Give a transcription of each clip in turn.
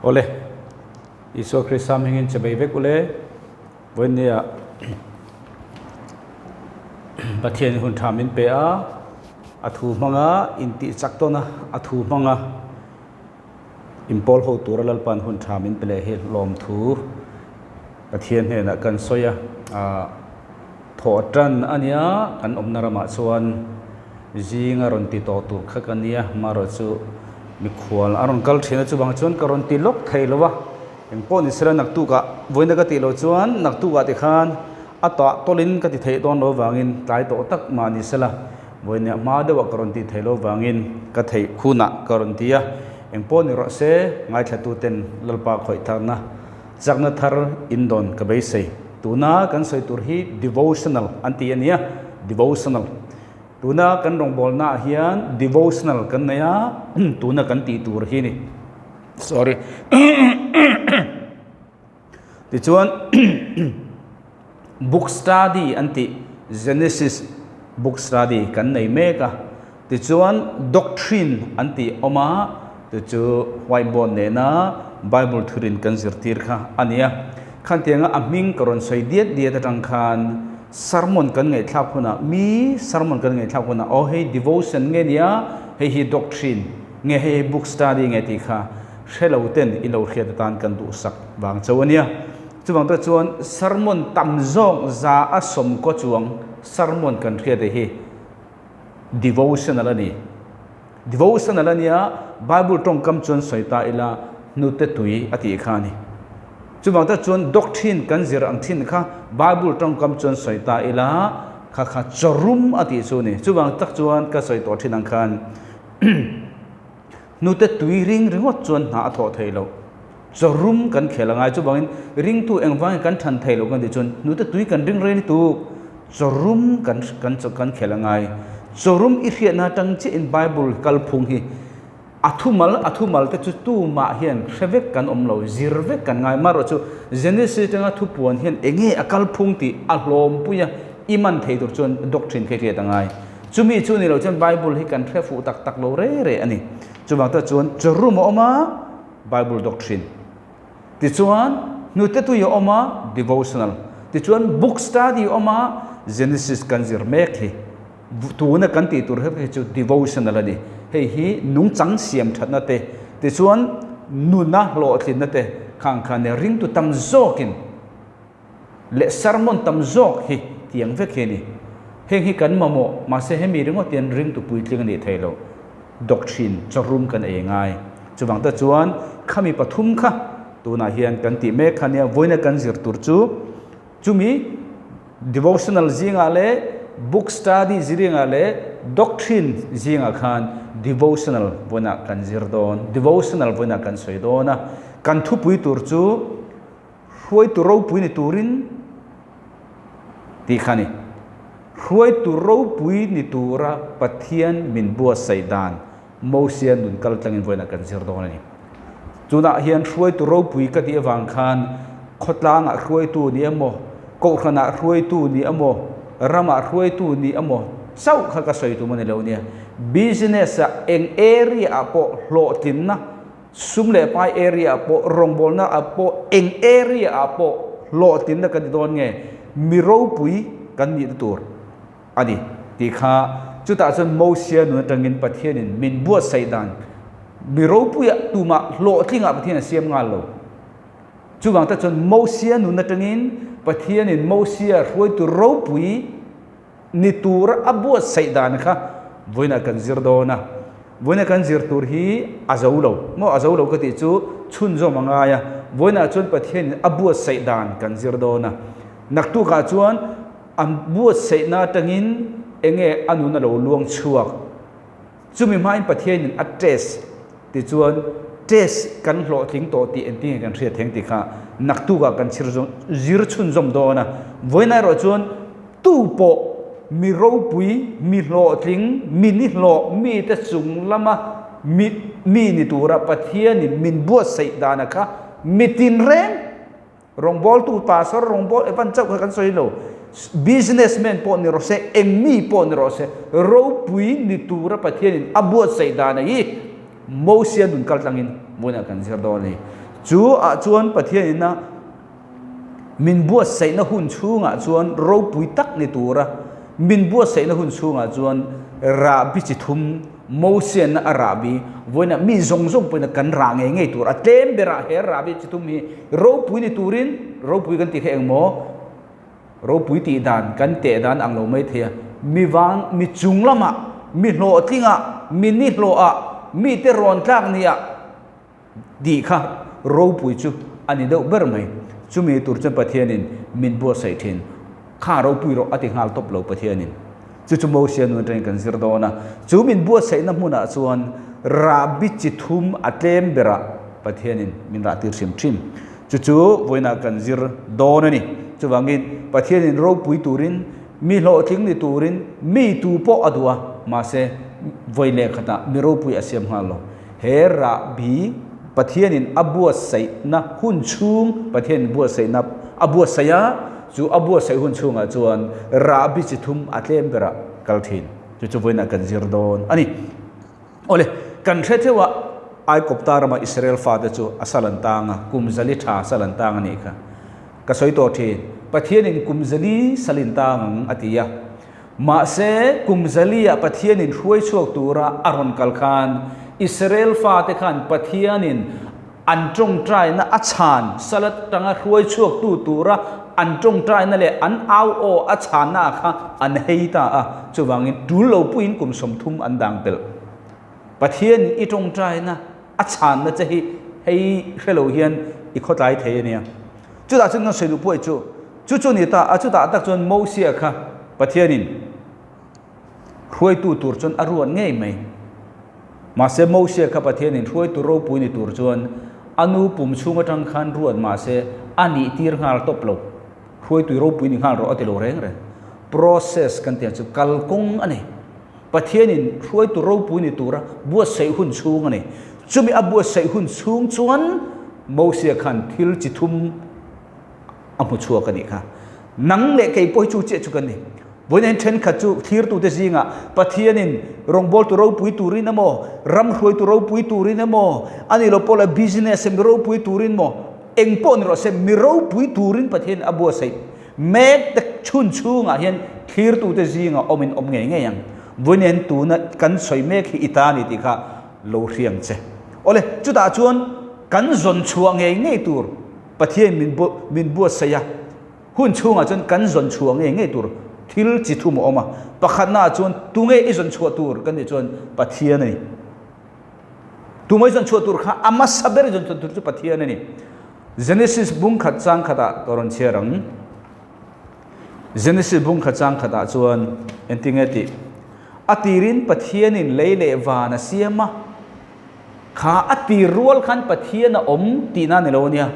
ole iso krisam hingin chabai vek ole vonia pathian hun thamin pe a athu manga inti chaktona athu manga impol ho turalal pan hun thamin pele he lom thu pathian he na kan soya thotran ania kan omnarama chuan zinga ron ti to tur khakania maro chu mikhwal aron kal thina chu bang chuan karon ti lok theilowa engpon isra nak tu ka voina ka ti lo chuan nak tu ka ti khan ata tolin ka ti thei don lo wangin tlai to tak mani sala voina ma de wa karon ti theilo wangin ka thei khuna karon tia engpon ro se ngai thatu ten lalpa khoi tharna chakna thar indon ka bai sei tuna kan soi tur hi devotional anti ania devotional tuna kan rong bol na hian devotional kan naya tuna kan ti tur hi ni sorry ti chuan book study anti Genesis book study kan nei meka ti chuan doctrine anti oma ti chu whiteboard ne na Bible thurin kan zirtir kha ania khan tianga aming karon soi diet diet atang khan sermon kan ngai thla khuna mi sermon kan ngai thla khuna o he devotion nge nia he doctrine nge he book study nge ti kha shelo ten ilo khiat tan kan du sak wang chawania chuwang ta chuan sermon tam zong za asom ko chuang sermon kan khiat he devotional ani devotional ania Bible tong kam chuan soita ila nute tui ati khani chuwang ta chuan doctrine kan zir ang thin kha Bible tong kam chuan soita ila kha chorum ati chu ni chuwang tak chuan ka soi to thin ang khan nute tui ring ringot chuan na tho theilo chorum kan khelangai chuwangin ring tu engwang kan than theilo kan ti chuan nute tui kan ring re ni tu chorum kan khelangai chorum i hria na tang chi in Bible kal phung hi athumal te chu tu ma hian hrevek kan omlo zirvek kan ngai maro chu Genesis tanga thu puan hian enge akal phung ti ahlom puya iman theitur chon doctrine khe tangai chumi chu ni lo chon Bible hi kan threfu tak lo re ani chuwang ta chuan chorum oma Bible doctrine ti chuan nute tu yo oma devotional ti chuan book study oma Genesis kan zir mek hi tuna kan ti tur he chu devotional ani hei hi nung chang siam thatna te ti chuan nuna lo thlin na te khang khan ring tu tam zokin le sermon tam zok hi tiang ve kheni heng hi kan mamo ma se hemi ringo tian ring tu pui tling ni thailo doctrine chorum kan e ngai chuwang ta chuan khami pathum kha tuna hian kan ti me khania voina kan zir tur chu chumi devotional zinga le book study ziringa le doctrine zinga khan devotional voina kan zir don devotional voina kan soi dona kan thu pui tur chu huai tu ro pui ni turin ti khani huai tu ro pui ni tura pathian min bua saidan mosian nun kal tlangin voina kan zir don ani chuna hian huai tu ro pui ka ti awang khan khotlanga huai tu ni amo ko khana huai tu ni amo rama huai tu ni amo sau kha ka soi tu mani lo nia business eng area po hlo tin na sumle pai area po rongbol na apo eng area apo hlo tin na kan don nge miro pui kan ni tur ani ti kha chuta chon mosia nu tangin pathianin min bua saidan miro pui tu ma hlo thinga pathian siam ngal lo chuwang ta chon mosia nu na tangin pathianin mosia huai tu ro pui ni tur abu saidan kha voina kan zir dona voina kan zir tur hi azaulo mo azaulo ka ti chu chun zo manga ya voina chun pathian abu saidan kan zir dona naktu ka chuan abu saina tangin enge anu na lo luang chuak chumi mai pathian address ti chuan test kan hlo thing to ti enti kan thria theng ti kha naktu ka kan chir zo zir chun zom dona voina ro chuan tu po mi ro pui mi hlo thling mi ni hlo mi te chung lama mi ni tura pathian ni min bua sai dana kha mitin ren rong bol tu pasor rong bol evan chau kan soi lo businessman po ni rose emi po ni rose ro pui ni tura pathian ni abu sai dana hi mosia dun kal tangin muna kan zir do ni จูจวนปะเทียนนะมินบัวใส่นะหุ่นชูงจวนเราปุยตักในตัวระมินบัวใส่นะหุ่นชูงจวนราบิจิทุมโมเซียนอาราบีวันนั้นมีซงเป็นกันร่างไงตัวอะเต็มเบระเฮราบิจิทุมมีเราปุยในตัวรินเราปุยกันติเฮงโมเราปุยตีดานกันเตะดานอังโลไม่เทียมีวางมีจุงละมะมีโลทิ้งมีนิโลมีเตรอนทักเนี่ยดีค่ะเราปุยจูอันนี้เดาเบอร์ไหมจูมีตัวจนประเทศนินมินบัวใส่ทินข้าเราปุยเราอธิหาลตบเราประเทศนินจูโมเซียนวันเรื่องกันสิรดอนะจูมินบัวใส่น้ำมุนส่วนราบิจิทุมอัตเลมเบระประเทศนินมินราติรซิมทิมจูวันนักันสิรดอนะนี่จูวังกินประเทศนินเราปุยตูรินมีโลทิ้งในตูรินมีตูโปอดัวมาเสวัยเล็กขนาดมีเราปุยอาเซียมฮาโลเฮราบีประเทศนินอับบัวใส่นะหุ่นชุงประเทศบัวใส่นะอับบัวใส่ยาจูอับบัวใส่หุ่นชุงจวนราบิจิทุมอัตเลมเบระกัลทินจูวันนักันสิรดอนอันนี้โอเลกันเชื่อว่าไอ้กบตารามาอิสราเอลฟาดจูอัสลันตางกุมซาลิธาสลันตางนี่ค่ะก็สวยตัวทีประเทศนินกุมซาลีสลินตางอติยามาเสกุมซาลีประเทศนินช่วยช่วยตัวระอารอนกัลคานอิสราเอลฟาเตขันประเทศนินอันจงใจนะอัจฉานสลัดตั้งช่วยช่วยตัวระอันจงใจนั่นแหละอันเอาโออัจฉานนะค่ะอันเฮียตาจะวางเงินดูเราพูดกุมสมทุมอันดังเปลประเทศอีจงใจนะอัจฉานนะจะให้เราเห็นอีกข้อใจเทียเนี่ยจุดอาจจะงั้นเสียดูพูดจู่นี่ตาจุดตักจนโมเสียค่ะประเทศนินช่วยตัวจนอารมณ์ง่ายไหมมาเสโมเสียกับประเทศนินช่วยตัวเราปุยในตัวจวนอนุปุ่มชูงจังคันรวนมาเสอันนี้ที่ร์งาลตบลบช่วยตัวเราปุยในงาลเราอัติโลเร่งเลย process กันเตียนจุกัลกงอันนี้ประเทศนินช่วยตัวเราปุยในตัวระบัวใส่หุ่นชูงอันนี้จุมีบัวใส่หุ่นชูงจวนโมเสียคันทิลจิทุมอัมพุชัวกันนี่ค่ะนังเล็กไอ้ป่วยจูเจจุกันนี่วันนี้เช่นขัดจูทีร์ตัวเดซิงะประเทศนินรองบอลตัวเราปุยตูรินนะโมรำรวยตัวเราปุยตูรินนะโมอันนี้เราพอละบิสเนสมีเราปุยตูรินโมเอ็งปนเราเสมีเราปุยตูรินประเทศอบัวใส่แม้แต่ชุนชูงะเห็นทีร์ตัวเดซิงะอมินอมเงี้ยยังวันนี้ตัวนั้นกันสวยเมฆอิตาลีติค่ะโลเรียงเจโอเลจุดอาชวนกันจนชัวเงี้ยตัวประเทศมินบัวเสียหุ่นชูงะจนกันจนชัวเงี้ยตัวทิลจิตุมออกมาประคันหน้าจนตุงเออิจนชัวตัวกันนี่จนปัทเทียนนี่ตุงเออิจนชัวตัวข้าอามาสับเบรจนตัวจุปัทเทียนนี่ Genesis บุ้งขัดจังขัดตอนเชียรัง Genesis บุ้งขัดจังขัดจวนเอ็นติงเอติอติรินปัทเทียนินเลเลวานาเซียมะข้าอติรัวลขันปัทเทียนอมตีนาเนโลเนีย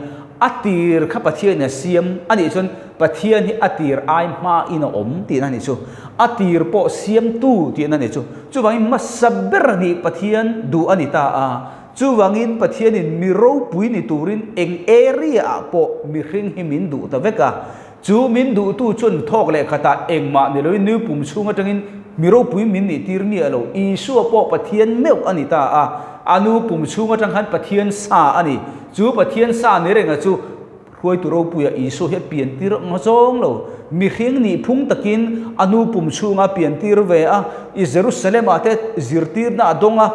อติรข้าปัทเทียนเซียมอันนี้จนประเทศนี้อติรไอมาอินอมตีนั่นนี่จูอติรโปเสียมตู้ตีนั่นนี่จูวังอินมาสับเบรนี่ประเทศดูอันนี้ตาจูวังอินประเทศนี้มีรูปปุยนี่ตูรินเองเอริอาโปมีเรื่องให้มินดูแต่เวกาจูมินดูตู้จนทอกเลยขตาเองมาเนี่ยเลยนิ้วปุ่มชูงจังอินมีรูปปุยมินนี่ตีรนี่เราอีชัวโปประเทศเมลอันนี้ตาอนุปุ่มชูงจังหันประเทศซาอันนี้จูประเทศซาเนี่ยเรื่องจูช่วยตัวเราปุยอีสุเฮเปลี่ยนตีร์งจงเรามีเขียงนี่พุ่งตะกินอนุปุ่มชูงาเปลี่ยนตีร์เวออิเยรูซาเล็มอาเตจิรตีร์น่าดงอา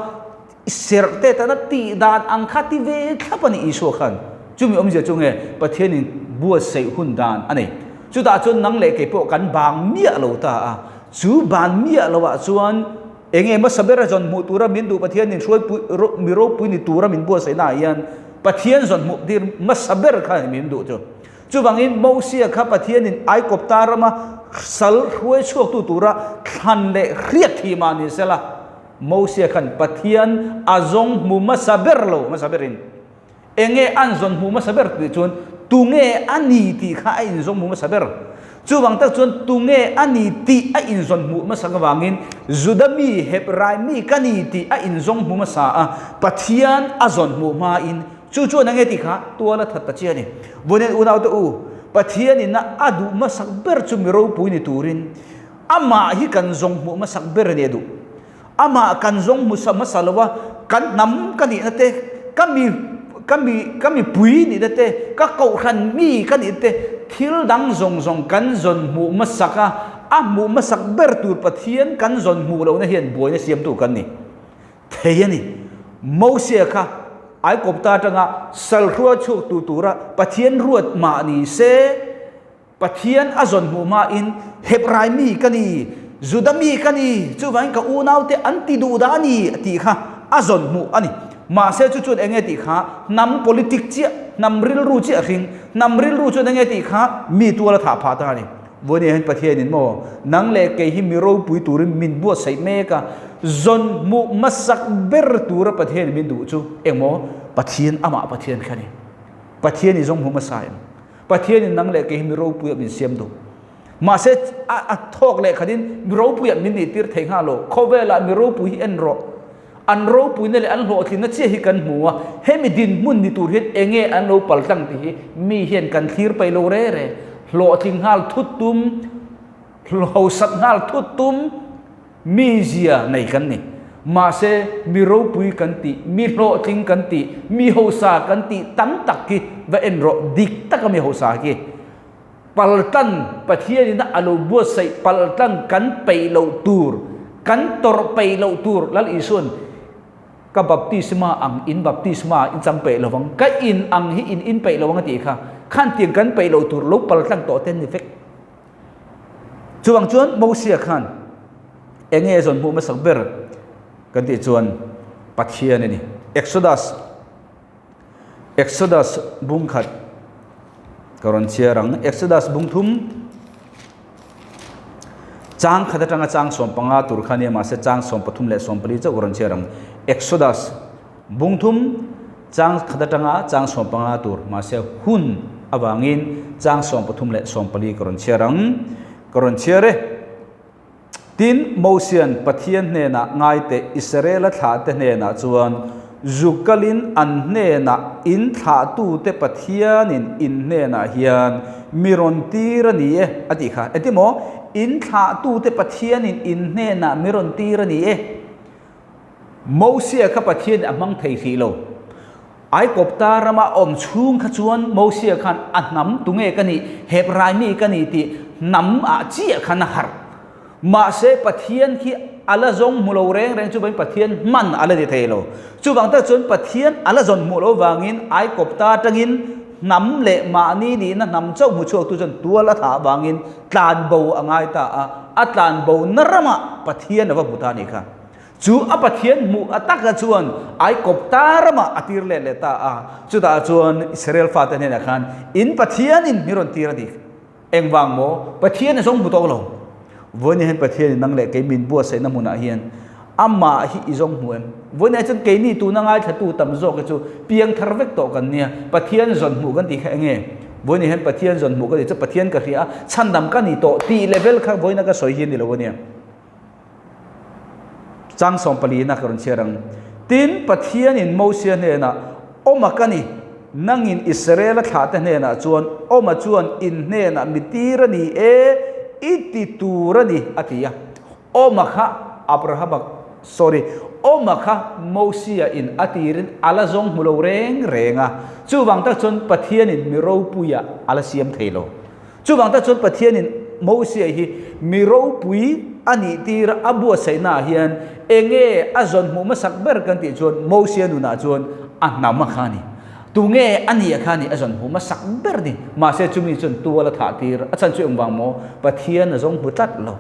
อิสราเอลแต่ละตีดานอังคาติเวทับนี่อีสุขันจุมีอมเจจงเอประเทศนี้บัวใส่หุ่นดานอันนี้จุดาจนนังเล็กไอ้พวกกันบางเมียเราตาจูบางเมียเราว่าจวนเองมาสเบรจนมุตุระมินดูประเทศนี้ช่วยมีโรคปุยนี่ตุระมินบัวใส่หน้ายันประเทศส่วนมุดีมาสเบรข้ามินดูจูบางอินโมเสียข้าประเทศนี้ไอกบตาระมาสัลช่วยช่วยตัวระทันเละเรียกทีมานี่เสละโมเสียขันประเทศอาจงมุมาสเบรโลมาสเบรินเองอันจงมุมาสเบรติจวนตุงอันนี้ที่ข้าอินจงมุมาสเบรจูบางตักจวนตุงอันนี้ที่อินจงมุมาสังวางินจุดมีเฮบไรมีกันนี้ที่อินจงมุมาสาประเทศอาจงมุมาอินจู่ๆนั่งเอติค่ะตัวละทัดตะเชียนี่วันนี้อุณาตัวประเทศนี้น่าอดูมาสักเบอร์จุมีรูปุยในตูรินอามาฮิกันจงมุมาสักเบอร์เนี่ยดูอามากันจงมุสมาสลาวะกันนำกันนี่นั่นเองกันมี ก็มีปุยนี่เต้ก็เกาขันมีกันนี่เต้ทิลดังซงกันจนหมู่มาสักหมู่มาสักเบอร์ตูปะเทียนกันจนหมู่เราเนี่ยเห็นบวยเนี่ยเสียมตูกันนี่เทียนี่โมเสสค่ะไอ้กบตาจังสัลรัวชุกตูระปะเทียนรวดมานี่เซปะเทียนอจนหมู่มาอินเฮบรายมีกันนี่จุดมีกันนี่จู่วันกับอูนาวเตอันติดูดานี่ตีค่ะอจนหมู่อันนี้มาเสียจุดเองตีค่ะนำ politic เจ้านำริลรูเจ้าริงนำริลรูจุดเองตีค่ะมีตัวละถาพาตานี่วันนี้เห็นประเทศนี้มั้งนังเล็กเกี่ยมีรูปุยตูริมินบัวใส่เมกะจนมุมาสักเบอร์ตูระประเทศมินดูจูเองมั้งประเทศอามาประเทศแค่นี้ประเทศนี้จงมุมาใส่ประเทศนี้นังเล็กเกี่ยมีรูปุยมินเสียมดูมาเสียทอกเล็กขนาดนี้มีรูปุยมินนี่ตีร์เทงฮาโลเขาเวลามีรูปุยเอ็นโรอันรูปุยนั่นแหละอันโลที่นั่นเชื่อกันหัวเฮมิดินมุนนิตูเฮ็ดเองอันโลปัลตั้งที่มีเห็นกันทีร์ไปโลเร่โลทิ้งหาลทุดตุมโลสัตหาลทุดตุมมีเสียในกันนี่มาเสมีรูปุยกันติมีโลทิ้งกันติมีหัวสากันติตั้งตักกิว่าเอ็นโรดิกตักมีหัวสากิปัลตันประเทศนี้นะอารมณ์บัวใส่ปัลตันกันไปโลตูร์กันตรไปโลตูร์แล้วอีส่วนก็บัพติศมาอังอินบัพติศมาอินจำเประวังก็อินอังฮิอินไประวังตีค่ะขั้นเตียงกันไปเราตัวลุกปัลตั้งต่อเต้นนี่เฟกจวงจวนโมเสียขันเองส่วนผู้มาสักเบอร์กันที่จวนปัจเจียนี่เอ็กซ์โซดัสบุ้งขัดกรณเชียรังเอ็กซ์โซดัสบุ้งทุ่มจางขัดจังจางสมปังอาตุรขันเนี่ยมาเสจางสมปฐุมและสมปรีเจ้ากรณเชียรังเอ็กซ์โซดัสบุ้งทุ่มจางขัดจังจางสมปังอาตุรมาเสหุ่นอวางินจางสมปฐุมและสมปรีกรณเชียรังกรณเชียเรตินโมเซียนปะเทียนเนนะง่ายแต่อิสราเอลถาเตเนนะจวนจุกลินอันเนนะอินถาตูเตปะเทียนินอินเนนะเฮียนมิรอนตีรนีเออติค่ะเอติโมอินถาตูเตปะเทียนินอินเนนะมิรอนตีรนีเอโมเซียขปะเทียนอมังไทยสีโลไอ้กบตารามาอมชุ่งขจวนโมเสียขันอันน้ำตุงเอกันนี่เฮบรายมีกันนี่ที่น้ำอาเจียขันหาร์มาเสปะเทียนที่อัลจงมุโลเร่งจุบันปะเทียนมันอัลเดเทโลจุบังตะจนปะเทียนอัลจงมุโลวางินไอ้กบตาจังอินน้ำเละมานี่นี่นะน้ำเจ้ามุโชตุจนตัวละถาวางินตานโบอ่างไอตาอัตานโบนรมาปะเทียนว่าบุตานี่ค่ะจูอปะเทียนมูอัตักจวนไอ้กบตาระมาอติรเลเลตาจูตาจวนอิสราเอลฟาเตเนนักขันอินปะเทียนอินมิรอนตีระดิเอ็งวางโมปะเทียนสงบุตรลงวันนี้เห็นปะเทียนนั่งเล็กเกมินบัวใส่น้ำมันอาเฮียนอามาฮิอิจงหวนวันนี้ฉันเกนี่ตูนังไอ้ถ้าตูต่ำโจกจูเพียงทาร์เวกโตกันเนี่ยปะเทียนจนหมู่กันตีแค่เงี้ยวันนี้เห็นปะเทียนจนหมู่กันตีจะปะเทียนกันเรียฉันดำกันนี่โตตีเลเวลข้างวันนี้ก็สวยเฮียนนี่ละวันนี้จางสมปรีนักกรณเชียรังตินปะเทียนินโมเซียเนนะโอมากันนี่นั่งอินอิสราเอลขาดเนนะจวนโอมาจวนอินเนนะมิตีรนีอิติตูรนีอติยะโอมาค่ะอับราฮัมโอมาค่ะโมเซียอินอติรินอัลจงมุโลเรงอ่ะจู่วังตะจนปะเทียนินมิโรปุยะอัลเซียมเทโลจู่วังตะจนปะเทียนินโมเซียฮีมิโรปุยอันนี้ที่ระอับวัวใส่หน้าเฮียนเองอาจนมุมาสักเบอร์กันที่จวนโมเซียนุนาจวนอันน้ำมาขานี่ตัวเงอันนี้ขานี่อาจนมุมาสักเบอร์นี่มาเสียจุมีจนตัวละถาตีระอาจารย์ช่วยองค์บางโมปะเทียนจงบุตัดเรา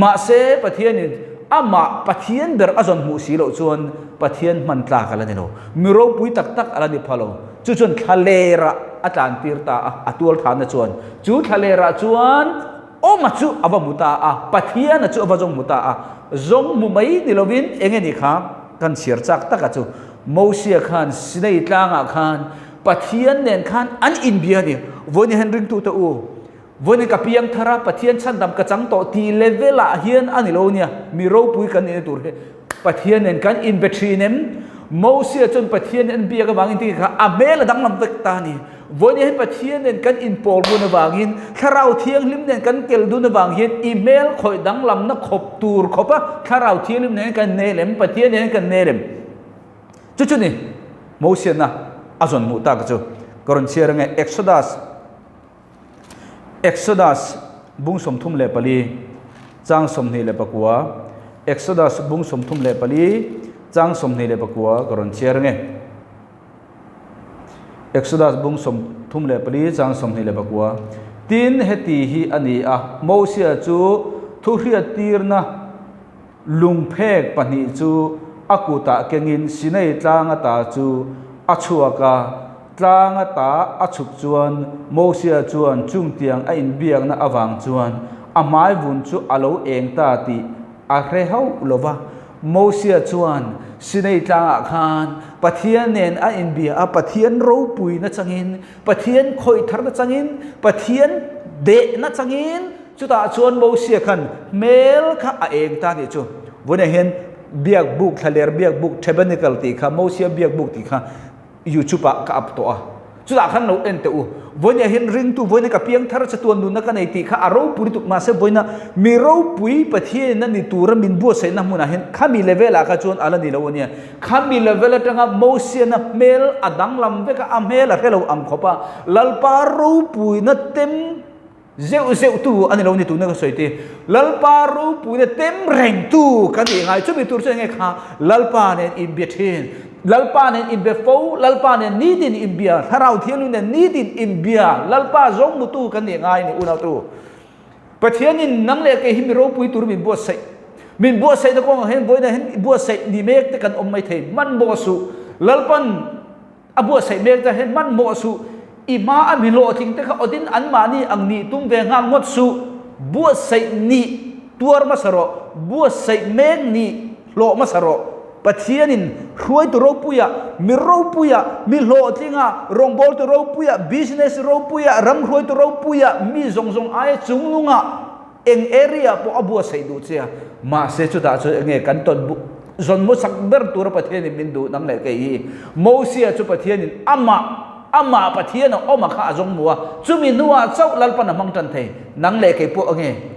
มาเสียปะเทียนนี่อามาปะเทียนเบอร์อาจนมุสีเราจวนปะเทียนมันตากันแล้วนี่เรามิโรปุยตักอะไรนี่พะโลจวนทะเลระอาจารย์ตีร์ตาอัตัวฐานจวนจูทะเลระจวนโอมาจูอวมุตาปะเทียนจูอวจงมุตาจงมุไม่ดิลวินเองนี่ครับกันเสียจักตักจูโมเสียขันสิได้ตางขันปะเทียนเนนขันอันอินเบียนี่วันนี้เห็นริงตูตัววันนี้กับเพียงทาราปะเทียนชั้นดำกระจังโตตีเลเวลาเฮียนอันนี้โลเนี่ยมีโรปุยกันในตัวปะเทียนเนนกันอินเบทรีเนมโมเสียจนปะเทียนเนนเบียกับบางอินที่ค่ะอเมลดังลำเวกตานี่วันนี้ปะเทียนเนนกันอินโพลบุนบางอินถ้าเราเที่ยงลิมเนนกันเกลดุนบางอินอีเมลคอยดังลำนักขบตูร์ขบะถ้าเราเที่ยงลิมเนนกันเนเลมปะเทียนเนนกันเนเลมจุดนี่โมเสียนะ azon mu ta ka chu koron chia range Exodus bung som thum le pali chang som ni le pakwa Exodus bung som thum le pali chang som ni le pakwa koron chia range Exodus bung som thum le pali chang som ni le pakwa tin heti hi ani a Moses chu thu hria tirna lungphek pani chu akuta kengin sinai tlanga ta chu achuaka tlanga ta achuk chuan Moses chuan chungtiang a in biak na awang chuan amai vun chu alo eng ta ti a hre hau lova Moses chuan sinai tlanga khan pathian nen a in bia a pathian ro pui na changin pathian khoi thar na changin pathian de na changin chuta chuan Moses khan mel kha a eng ta ni chu vone hen biak book thaler biak book tabernacle ti kha Moses biak book ti kha YouTube ka up to a chuta khan lo en te u voina hin ring tu voina ka piang thar cha tuan nu na ka nei ti kha aro puri tu ma se voina mi ro pui pathian na ni tur min bu se na muna hen khami level a ka chuan ala ni lo nia khami level atanga Moses na mel adang lam ve ka amel a hello am khopa lalpa ro pui na tem zeu tu ani lo ni tu na ka soite lalpa ro pui na tem reng tu ka ni ngai chu mi tur che nge kha lalpa ne in between lalpa nen in befo lalpa nen nidin in bia tharau thialu nen nidin in bia lalpa zong mutu kan ni ngai ni una tu pathianin nang le ke him ro pui tur min bo sai da ko hen boina hen bo sai ni mek te kan om mai thei man bo su lalpan abu sai mek ta hen man mo su ima ami lo thing te kha odin an mani ang ni tum ve ngang mot su bo sai ni tuar ma saro bo sai mek ni lo ma saro pathianin hruai tu ro puya mi lo tinga rongbol tu ro puya business ro puya ram hruai tu ro puya mi zong ai chunglunga eng area po abu sai du chia ma se chu da chu nge kan ton bu zon mo sakber tu ra pathianin min du nang le ke hi Moses chu pathianin ama pathian oma kha azong muwa chumi nuwa chau lalpan amang tan thei nang le ke po nge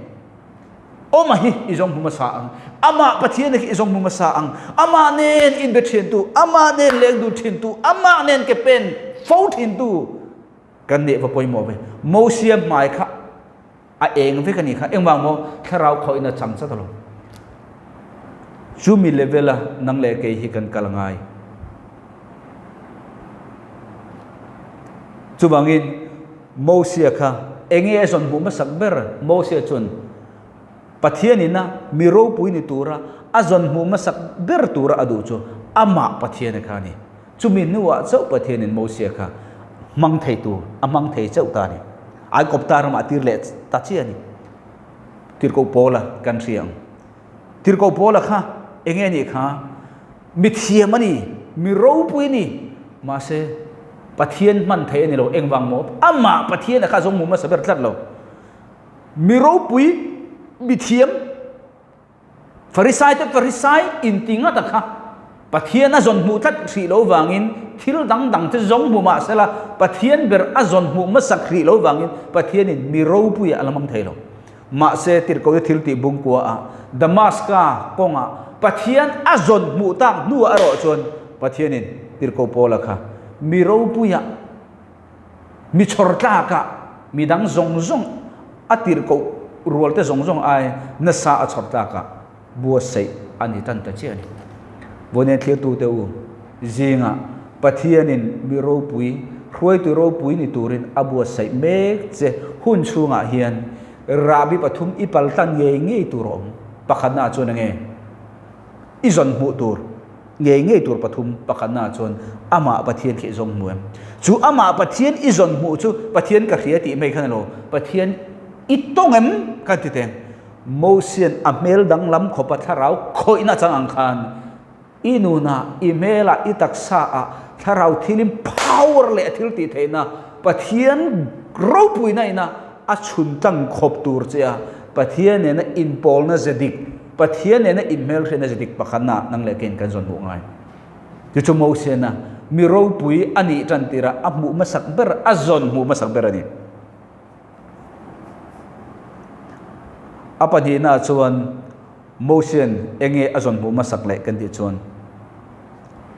oma hi izong mu sa ang ama pathian ki izong mu sa ang ama nen in between tu ama nen leng du thin tu ama nen ke pen fo thin tu kan ne va poi mo be Moses mai kha a eng ve kan ni kha eng wang mo tharau khoi na chang cha talo chumi level nang le ke hi kan kalangai chubangin Moses kha enge son bu ma sakber Moses chun pathianina miro pui ni tura azon mu masak ber tura adu chu ama pathian kha ni chumi nuwa chau pathianin Moses kha mang thei tu amang thei chau ta ni ai koptar ma tir le ta chi ani tir ko pola kan riang tir ko pola kha enge ni kha mi thiam ani miro pui ni ma se pathian man thei ni lo engwang mo ama pathian kha jong mu ma saber tlat lo miro pui bithiam farisai in tinga ta kha pathian a zon mu tlat thri lo wangin thil dang te zong mu ma sela pathian ber a zon mu ma sakri lo wangin pathian in miro pu ya alamang thailo ma se tir ko thil ti bung ko a damaska konga pathian a zon mu tang nu aro chon pathian in tir ko pola kha miro pu ya mi chorta ka mi dang zong atir ko rual te zong ai na sa a chorta ka bua sei ani tan ta chiani bone thlir tu te u zinga pathianin miro pui hruai tu ro pui ni turin abua sei mek che hun chunga hian rabi pathum ipal tan nge turom pakhana chon nge izon mu tur nge tur pathum pakhana chon ama pathian ki zong muam chu ama pathian izon mu chu pathian ka khria ti mai khan lo pathian itongem ka ti teng Moses amel dang lam khopa tharau khoina chang khan inuna emaila itaksa a tharau thilim power le thil ti theina pathian ro puina ina a chun tang khop tur chia pathian ne na in pol na zedik pathian ne na email rena zedik pakhana nang le ken kan zon bu ngai chu chu Moses na mi ro pui ani tan tira amu masak ber azon mu masak ber ani apa di na chuan Moses enge azon bu masak le kan ti chuan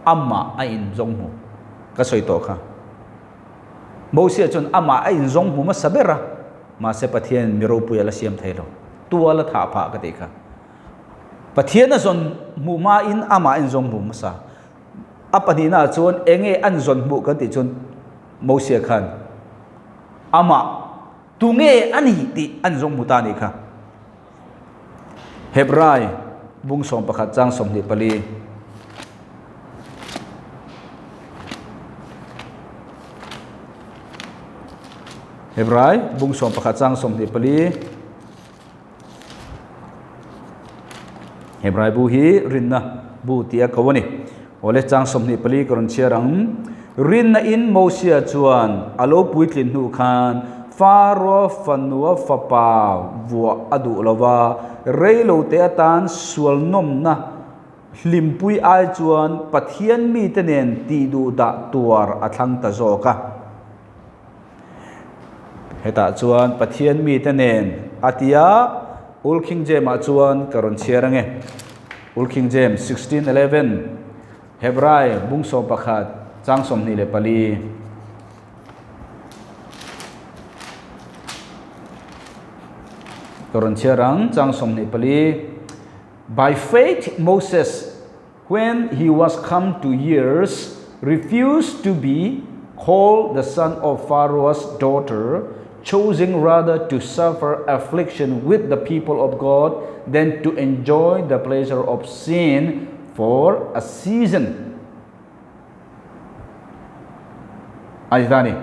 amma a in zong mu ka soi to kha Moses chun ama a in zong mu ma sabera ma se pathian mi ro pu ya la siam thailo tua la tha pha ka te kha pathian a zon mu ma in ama in zong mu ma sa apani na chun enge an zon mu kan ti chun Moses khan ama tunge ani ti an zong mu ta ni kha Hebrai bung som pakhat chang som ni pali Hebrai bung som pakhat chang som ni pali Hebrai bu hi rinna bu tia kawani ole chang som ni pali karon chiarang rinna in Mosia chuan alo puitlin nu khan faro fanua fapa vua adu lova reilo te atan sual nom na hlimpui ai chuan pathian mi tenen ti du da tuar athang ta zoka heta chuan pathian mi tenen atia ul king james chuan karon chiarange ul king james 16:11 Hebrai bungso pakhat changsom ni le pali karon chiarang changsom ni pali by faith Moses when he was come to years refused to be called the son of Pharaoh's daughter, choosing rather to suffer affliction with the people of God than to enjoy the pleasure of sin for a season. Ayatani.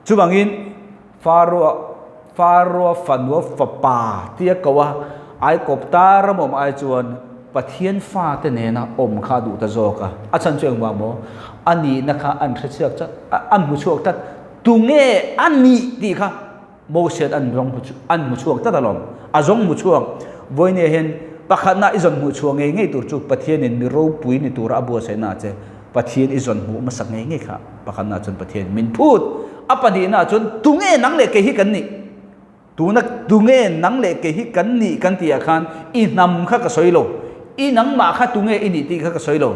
Chubangin Pharaoh fanwa fapa tia kawa ai koptar mom ai chuan pathian fa te nena om kha du ta zoka achan chuang wa mo ani na kha an thachak cha an mu chuak tat tunge ani ti kha Moses an rong an mu chuak ta dalom azong mu chuak voine hen pakhana izon mu chuak ngei tur chu pathian in mi ro pui ni tur abu se na che pathian izon mu masak ngei kha pakhana chun pathian min phut apani na chun tunge nang le ke hi kan ni tunak tunge nang le ke hi kan ni kan ti akhan I nam kha ka soilo I nang ma kha tunge ini ti kha ka soilo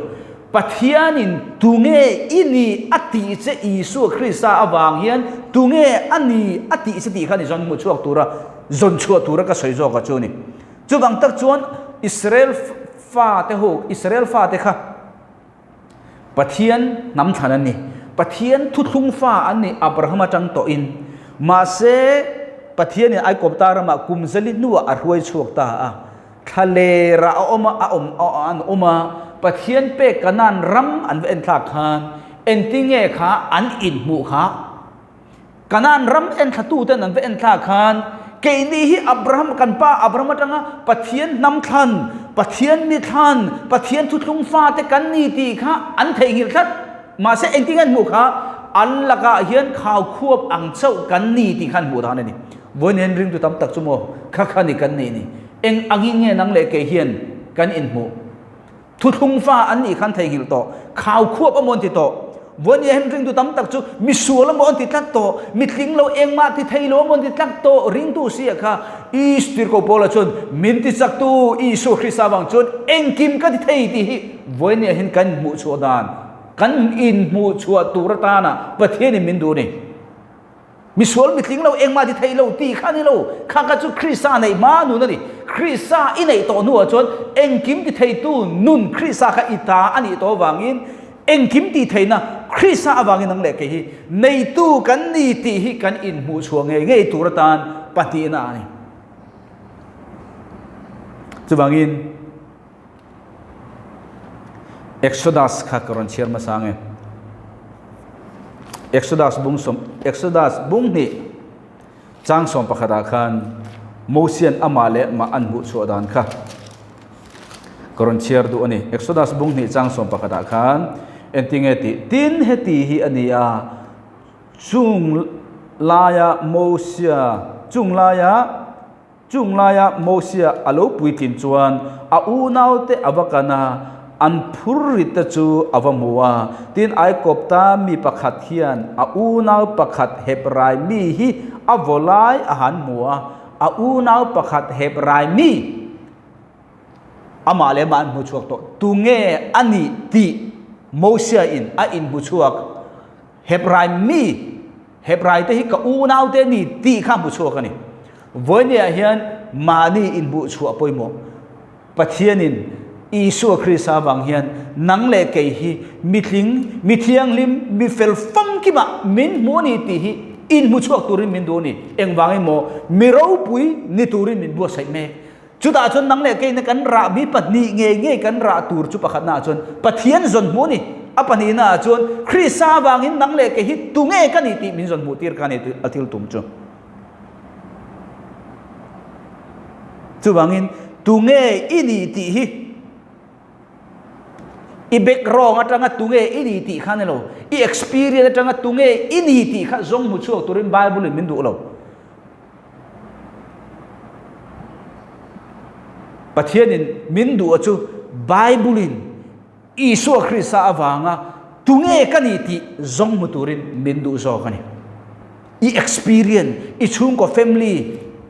pathianin tunge ini ati che Isu Krista awang hian tunge ani ati se ti kha ni zon mu chuak tura zon chuak tura ka soizo ka chuni chubang tak chuan Israel fa te kha pathian nam thanan ni pathian thuthung fa ani Abraham atang to in ma se pathian ai koptar ma kumzali nuwa arhuai chuak ta a thale ra oma pathian pe kanan ram an ven thla khan entinge kha an in mu kha kanan ram en thatu ten an ven thla khan ke ni hi Abraham kan pa Abraham atanga pathian nam khan pathian mi khan pathian thutlung fa te kan ni ti kha an thei ngil khat ma se entingan mu kha an laka hian khaw khuap ang chau kan ni ti khan mu da ni voinen ring tu tam tak chumo kha ni kan ni eng anginge nang le ke hian kan in mu thuthung fa an ni khan thei ngil to khaw khuap amon ti to voinen ring tu tam tak chu mi sual amon ti tak to mi tling lo eng ma ti thei lo amon ti tak to ring tu sia kha istir ko pola chun min ti sak tu Isu Krista wang chun eng kim ka ti thei ti voinen hin kan mu chu dan kan in mu chu turata na pathian min du ni miswal mitling lo eng ma di thei lo ti khani lo kha ka chu Krista nei ma nu na ni Krista I nei to nu chon eng kim ti thei tu nun Krista kha ita ani to wangin eng kim ti thei na Krista awangin nang le ke hi nei tu kan ni ti hi kan in mu chuang ngei turatan pati na ni chuwangin Exodus kha karon chiar ma sange Exodus bung ni chang som pakhata khan Mosian amale ma anbu chuadan kha karon chiar du ani Exodus bung ni chang som pakhata khan entingeti tin heti hi ania chung laya Mosia alo puitin chuan a unau te avakana an phurrit chu avamua tin ai kopta mi pakhat hian a unau pakhat Hebrai mi hi avolai ahan mua a unau pakhat Hebrai mi amale man mu chuak to tunge ani ti Mosia in a in bu chuak เฮบรายมีเฮบรายที่กับอูนาวเตนี่ตีข้ามบุชัวกันนี่วันนี้เฮียนมานี่อินบุชัวปอยโมปะเทียนินอีสัวคริสต์วังเฮียนนังเล่เกยฮีมิทิงมิเทียงลิมมิเฟลฟังกิบะมินโมนี่ตีฮีอินบุชัวตุริมินโดนี่เอ็งวังไอโมมิเราปุยนิตุริมินบัวใส่เมจุดอาจนนังเล่เกยนักันราบิปัตนีเงยกันราตูรจุปะขัดนาจนปะเทียนจนโมนี่อปนีน่าจนคริสต์วังอินนังเล่เกยฮีตุเงกันนี่ตีมินจนมุติรกันนี่อัติลตุมจุจุวังอินตุเงอินี่ตีฮีอีเบกรองอัตรังตุเงอินีติขันเราอี experience อัตรังตุเงอินีติขันจงมุชัวตุรินไบเบิลมินดูเราประเทศนี้มินดูอจูไบเบิลอีสัวคริสต์อวางะตุเงกันนีติจงมุตุรินมินดูโซกันนี่อี experience อีชุงกับ family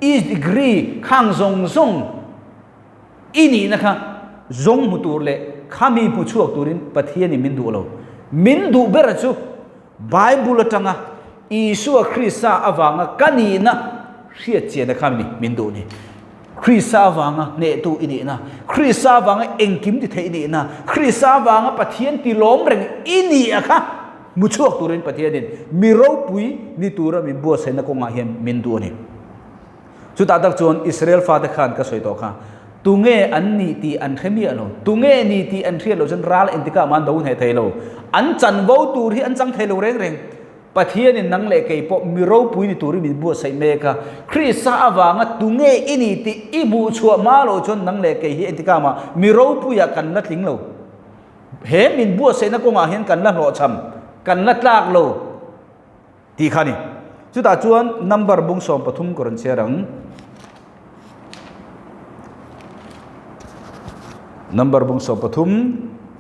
อี degree ข้างจงอินีนะคะจงมุตุรเลข้ามีผู้ช่วยตุรินประเทศนี้มินดูเรามินดูเบรจูไบเบิลจังอ่ะอิสุคริสต์อวางกันนี่นะเสียเจนข้ามีมินดูนี่คริสต์อวางเนตูอินี่นะคริสต์อวางเอ็งกิมติเทอินี่นะคริสต์อวางประเทศที่ล้มเรงอินี่อะค่ะผู้ช่วยตุรินประเทศนี้มีเราปุยนี่ตัวเรามีบัวเซนก็งาเห็นมินดูนี่สุดท้ายตักจวนอิสราเอลฟาดขันก็สวยต่อค่ะตุเงอันนีตีอันเข้มีอะไรตุเงนีตีอันเทียเราจนรัลอินทิกามันดาวน์ให้ไทยเราอันจันวาวตูรีอันจังไทยเราเร่งประเทศนี้นังเล็กไอ้พวกมิเราปุยนี่ตูรีมีบัวใส่เมกะคริสต์อวางตุเงอินีตีอีบูชัวมาเราจนนังเล็กไอ้อินทิกามามิเราปุยกันนัดลิงเราเฮมินบัวใส่นักกงอาเห็นกันนัดหล่อช้ำกันนัดลากเราตีขานี่สุดท้ายจวนนัมเบอร์บุ้งสอมปฐุมกรณเชียรังนัมเบอร์บุ้งสอมปฐุม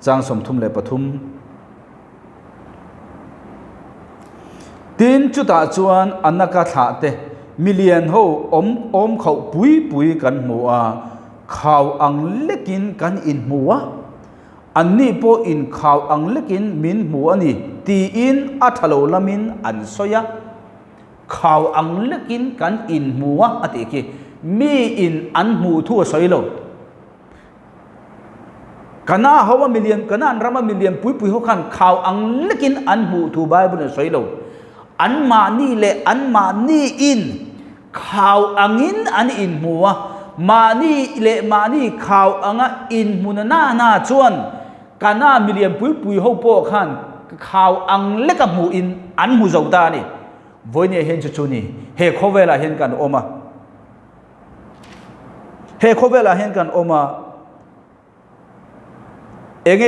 จางสมทุมเลปฐุมตีนจุดตาจวนอันนักขาเตมิเลียนโฮอมเขาปุยกันมัวข่าวอังเล็กินกันอินมัวอันนี้พออินข่าวอังเล็กินมินมัวนี่ตีอินอัทโลลามินอันโซยะข่าวอังเล็กินกันอินมัวอติกีมีอินอันมูทั่วสอยโลกันน่าเขาว่ามิเลียนกันน่ารามามิเลียนปุยเขาขันข่าวอังเล็กินอันมูทูบายบุญสอยโลอันมานี่เลอันมานี่อินข่าวอังอินอันอินมัวมานี่เลมานี่ข่าวอังอินมุนน่าชวนกันน่ามิเลียนปุยเขาโปขันข่าวอังเล็กกับมูอินอันมูเจ้าตานี่วันนี้เห็นจุดนี้เฮโคเวลาเห็นกันออกมาเฮโคเวลาเห็นกันออกมาเอง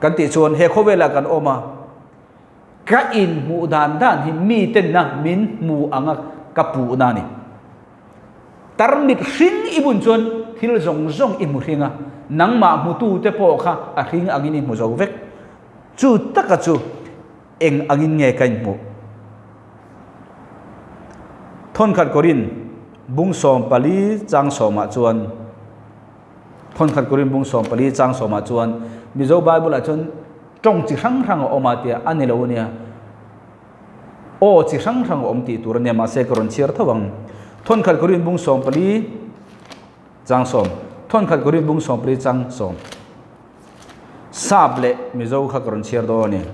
กันติชวนเฮโคเวลากันออกมากะอินมูดานด้านที่มีเต้นนะมินมูอังกะปูนานี่ตารมิดสิงอิบุนชวนที่เราจงอิมุริงะนังมามูตูเตปอค่ะอะริงอังอินมูจาวเวกจูตะกะจูเองอังอินเงยกันมูทนขัดกรินบุงสอมปาลีจางสอมาจวนทนขัดกรินบุงสอมปาลีจางสอมาจวนมิโซบายบุลาจนจงจิรังรังออกมาเตียอันนี้เราเนี่ยโอ้จิรังรังอมตีตัวเนี่ยมาเสกรอนเชียร์ทวังทนขัดกรินบุงสอมปาลีจางสอมทนขัดกรินบุงสอมปาลีจางสอมซาบเล่มิโซขัดกรอนเชียร์ตัวเนี่ย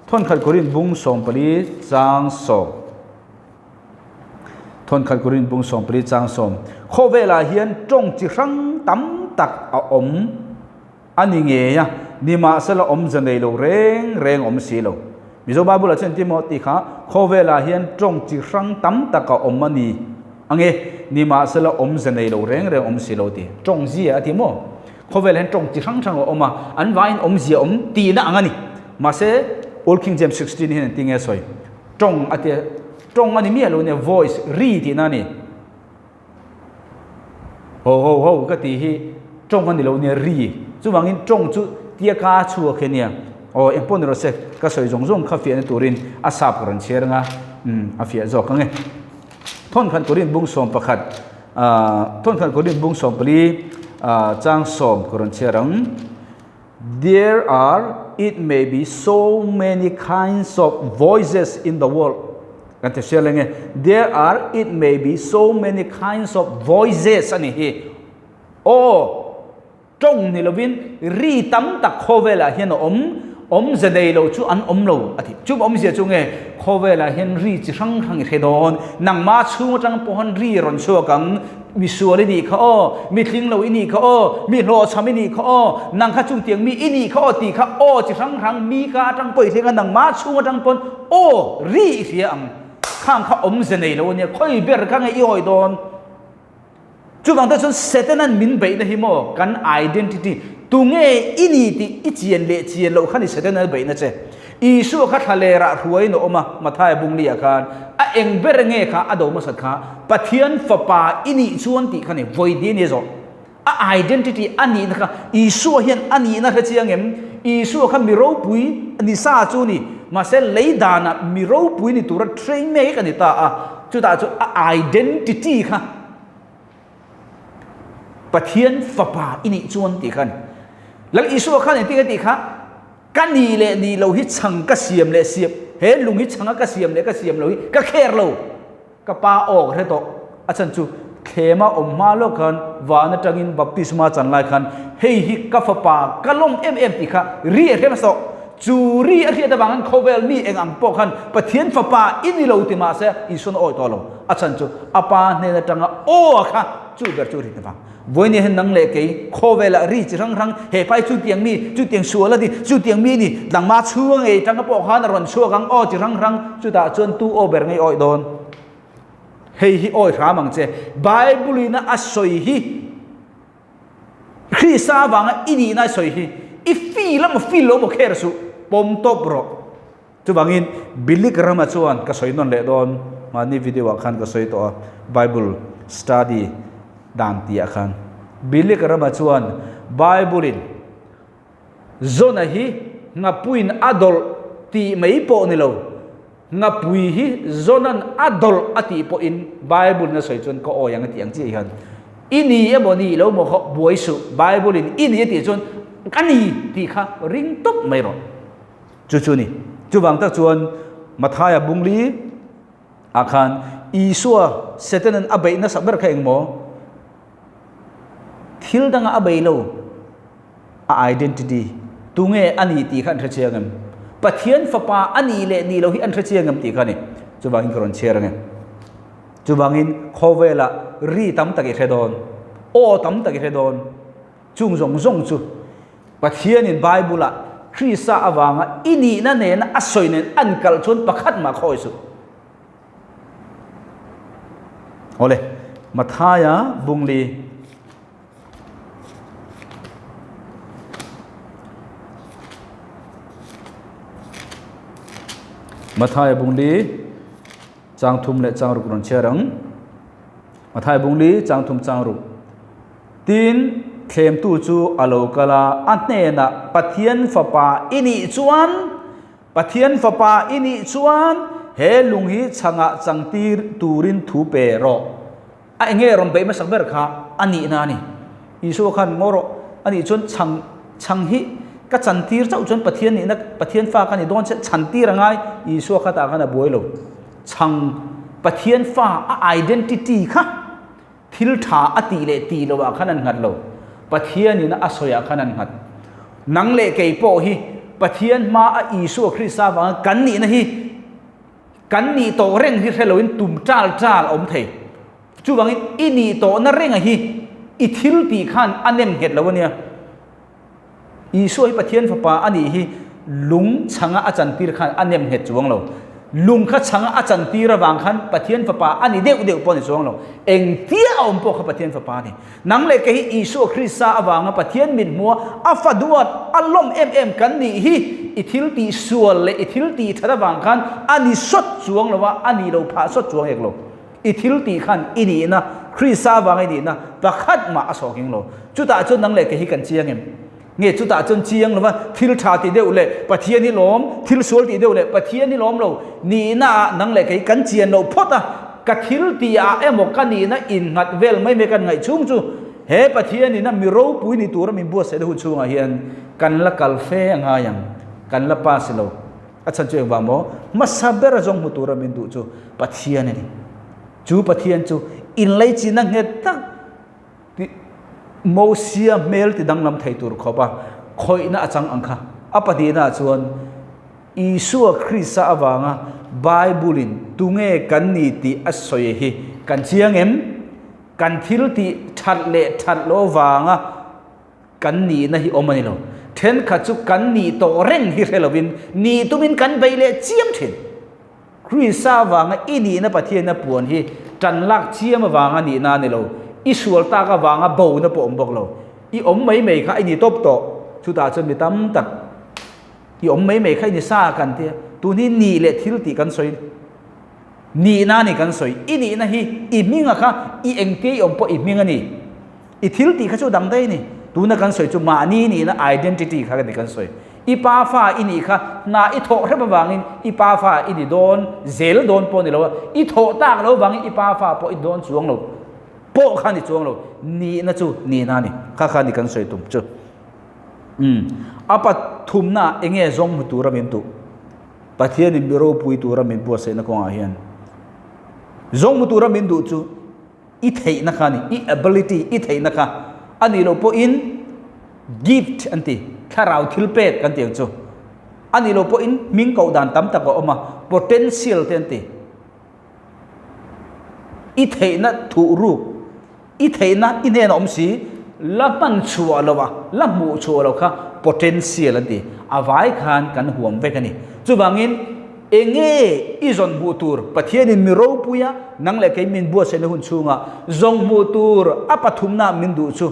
ทนขัดกรินบุงสอมปาลีจางสอมทนขัดกรินบุงสอมปริจางสอมโคเวลาเฮียนจงจิรังตั้มตักอมอันนี้เงี้ยนี่มาสละอมจะในโลเร่งอมสีโลมิโซบาบุลาเช่นที่มอติค่ะโคเวลาเฮียนจงจิรังตั้มตักอมมันนี่อันนี้นี่มาสละอมจะในโลเร่งอมสีโลตีจงเสียที่มอโคเวลาเฮียนจงจิรังอมมาอันว่าอินอมเสียอมตีนะอันนี้มาเสโอลคิงเจมส์16เห็นติงเงี้ยสวยจงอันที่จงอันนี้มีอะไรเนี่ย voice รีที่นั่นนี่โอ้ก็ตีที่จงอันนี้เราเนี่ยรีจู่บางทีจงจู่เตียกาชัวแค่เนี่ยโอ้เอ็มพอนเราเสกก็สวยจงข้าเฟียในตัวรินอาสาบกันเชียร์งะอาเฟียจอกกันไงทนขันตัวรินบุ้งสมประคัดทนขันตัวรินบุ้งสมปรีจางสมกันเชียร์ง there are it may be so many kinds of voices in the world กันจะเชื่อเลยไง there are it may be so many kinds of voices อันนี้โอ้จงนี่ละวินรีตั้มตักโคเวลาเห็นอมจะได้เราชูอันอมเราอธิจุบอมเสียจุงเงโคเวลาเห็นรีจิรังรังเทดอนนังมาชูจังปอนรีรอนชัวกังมีสัวเลยนี่เขามีทิ้งเราอินี่เขามีโลชามินี่เขานังข้าจุงเตียงมีอินี่เขาตีเขาจิรังรังมีกาจังเปิดเทียงนังมาชูจังปอนรีเสียงข้างเขาอมจะได้เราเนี่ยค่อยเบิร์ข้างไอ้ย่อยดอนจุบางตัวจนเสร็จนั้นมินไปนะฮิโมกัน identity ตุงเออินี่ติอิเจียนเละเจียนเราขันเสร็จนั้นไปนะเจ้อีสู้ข้าทะเลระรวยโนมาท้ายบุงเลียกันเองเบรเงข้าอดอมาสักข้าปะเทียนฟ้าป่าอินี่ชวนติขันเนี่ยไว้ดีเนี่ยจ้ะidentity อันนี้นะคะอีสู้เห็นอันนี้นะเจียงเอ็มอีสู้ข้ามีรูปุยอันนี้ซาจูนี่มาเสร็จเลยดานะมีรูปุยนี่ตัวเทรนเมกันนี่ตาจุดตาจุ identity ค่ะปะเทียนฟ้าป่าอินี่ชวนติขันแล้วอีสัวขันนี่ติค่ะกันนี่เลยนี่เราฮิชังก็เสียมเลยเสียบเห็นลุงฮิชังก็เสียมเลยก็เสียมเราฮิก็แค่เราก็ปาออกเท่าตัวอาจารย์จูเขมาอมมาโลกันวานจังอินบัพติศมาจันไลคันเฮฮิกฟ้าป่าก็ล้มติค่ะเรียกมาสอจูรีอาทิตย์ตะบังเขาเวลมีเองอังปอกันปะเทียนฟ้าป่าอินี่เราติมาเสียอีส่วนอ้อยตัวเราอาจารย์จูอาปาเนี่ยจังค่ะจูเบอร์จูริตะบังวันนี้เห็นนังเล็กโคเวลารีจิรังรังเฮไปจุดเตียงมีจุดเตียงชัวแล้วดิจุดเตียงมีนี่ดังมาช่วงจังกระปอกหันรอนชัวกังจิรังรังจุดตาจนตู้เบอร์ไงอ้อยโดนเฮฮิอ้อยขามังเจไบเบิลน่ะอัศยฮิคริสต์วังอินีน่ะอัศยฮิอีฟีลมาฟีโลมาเคร์สุปมตบรอจุบังอินบิลลิกรามาชวนก็สวยนนเละโดนมานี่วิดีโอขันก็สวยตัวไบเบิลสตัดดี้ดามตีอาคันบิลลิกระมาชวนไบเบิลินโซนฮีงับปุยนอดอลตีไม่ปอนี่เรางับปุยฮีโซนันอดอลอติปออินไบเบิลน่ะสวยจนก็อย่างที่อย่างที่กันอินี่ยังบ่นี่เราบอกบวยสุไบเบิลินอินี่ตีจนกันนี่ตีค่ะริงตุ๊บไม่รอจุนี่จุบังตักชวนมาทายบุงลีอาคันอีสัวเสตนันอเบยน่ะสับเบอร์แข่งโมทิลดังอาเบยโลidentity ตุงเออันนี้ตีขันเชียงมปะเทียนฟ้าป่าอันนี้เละนี่เราฮิอันเชียงมตีขันนี่จุบังอินกรอนเชียร์ไงจุบังอินโคเวล่ารีตั้มตะกี้เทดอนตั้มตะกี้เทดอนจุงจุปะเทียนอินไบเบิลละคริสต์อวังอินี่นั่นเองอัศยเนนอันกัลชนประคัดมาคอยสุโอเลมาทายาบุงลีมาทายบุงลีจางทุมและจางรุกรอนเชียรังมาทายบุงลีจางทุมจางรุกตีนเข้มตู้จูอโลกาลาอันเนนะปะเทียนฟ้าป่าอินิจวนปะเทียนฟ้าป่าอินิจวนเฮลุงฮีช่างจังตีตูรินทูเปโรไอ้เงี้ยรำไปมาสักเบอร์ค่ะอันนี้นานี่อีสุขันโมโรอันนี้จนช่างฮีก็จันทีร์เจ้าจนปะเทียนนี่นะปะเทียนฟ้ากันนี่โดนจันทีร์ไงอีสัวข้าตากันนะบวยโลช่างปะเทียนฟ้าidentity ค่ะทิลถาอติเลตีโลว่าขนาดงัดโลปะเทียนนี่นะอสอยขนาดงัดนังเละเกยโปฮีปะเทียนมาอีสัวคริสต์ว่ากันนี่นะฮีกันนี่โตเร่งที่เทโลอินตุ่มจ้าอมเทจูบังอินี่โตนั่นเร่งอะฮีอิทิลตีขันอันเนมเห็ดแล้ววะเนี่ยอีช่วยปะเทียนฟ้าป่าอันนี้ฮีลุงช่างอาจารย์ตีขันอันเนมเห็ดจวงเราลุงข้าช่างอาจารย์ตีระวังขันปะเทียนฟ้าป่าอันนี้เด็กปนจวงเราเองเที่ยวอมพวกปะเทียนฟ้าป่านี่นังเล็กฮีอีช่วยคริสต์อวังปะเทียนมินมัวอัฟดวดอัลลมกันนี่ฮีอิทิลตีส่วนเลยอิทิลตีระวังขันอันนี้สดจวงเราว่าอันนี้เราพาสดจวงเอกเราอิทิลตีขันอินี่นะคริสต์วางอินี่นะประคัดมาอสอกิงโลจุดตาจุดนังเล็กฮีกันเชียงเองเงี้ยจุดตาจุดเชียงหรือว่าทิลชาติเดียวเลยปะเทียนนี่ล้มทิลสวลติเดียวเลยปะเทียนนี่ล้มเรานี่นะนังเล็กฮีกันเชียงเราพอดะกะทิลตีอาหมกกันนี่นะอินหัดเวลไม่เมกันไงชุ่มจู เฮปะเทียนนี่นะมีรูปุยนี่ตัวเรามีบัวเสด็จหุ่นชูงาเฮียนกันละกัลเฟงหายังกันละปาสิโลอาจารย์ช่วยว่าโมมาสับเบรจงมุตัวเรามีดูจูปะเทียนนี่จูปะเทียนจูอินไลจีนังเฮตักโมเสียเมลติดังลำไทยตัวเขาปะคอยน่าจังอังค่ะอปะดีน่าชวนอิสุคริสต์อวางะไบเบิลินตุงเอกันนี่ติอัศยฮีกันเชียงเอ็มกันทิลติทัดเละทัดโลวางะกันนี่นะฮิอมันนี่โลเทนขัดจุกันนี่โตเร่งฮิเรลวินนี่ตุมินกันไปเละเจียมเทนคริสต์วางะอินี่นะปะเทียนนะปวนฮีจันลักเจียมวางะนี่นานี่โลอิสวลตากะวางะบ่นะปอมบอกโลอีอมไม่ค่ะไอ้นี่ตบโตชุดาจนมีตั้มตักอีอมไม่ค่ะนี่ซากันเตียตัวนี้นี่เละทิลติกันสวยนี่นานี่กันสวยอีนี่นะฮีอีมิงอะค่ะอีเอ็งเตียอมปออีมิงอันนี้อีทิลติเขาจะดังได้นี่ตัวนั้นกันสวยจุมานี่นะ identity ค่ะกันสวยอีป้าฟ้าอีนี่ค่ะนาอีโถเรื่องบางอินอีป้าฟ้าอีนี่โดนเซลโดนปนนี่แล้วอีโถตากแล้วบางอีป้าฟ้าปออีโดนจวงเราปอขันนี่จวงเรานี่นะจูนี่นานี่ค่ะนี่กันสวยตุ่มจูอาปัตทุมน่ะเองซงมุตุรามินตุปัทยานิมิโรปุยตุรามินบัวเสนกงอาเฮียนซงมุตุรามินตุจูอิเทยนะคะนี่อี ability อิเทยนะคะอันนี้เราพูดอิน gift อันที่ข้าเราทิลเป็ดกันเตียงจูอันนี้เราพูดอินมิงเกาดันตั้มตะกออกมา potential เตียนตีอิเทยนะถูรูอิเทยนะอินเนนอมสีละมันชัวร์แล้ววะละมูชัวร์แล้วค่ะ potential อันที่อาไว้ขานกันห่วงไปกันนี่จูบางอินเองอีจอนบูตูร์ปะเทียนิมิโรปุยะนังเล็กมินบัวเสนหุ่นชูงะจงบูตูร์อปทุมนามินดูชู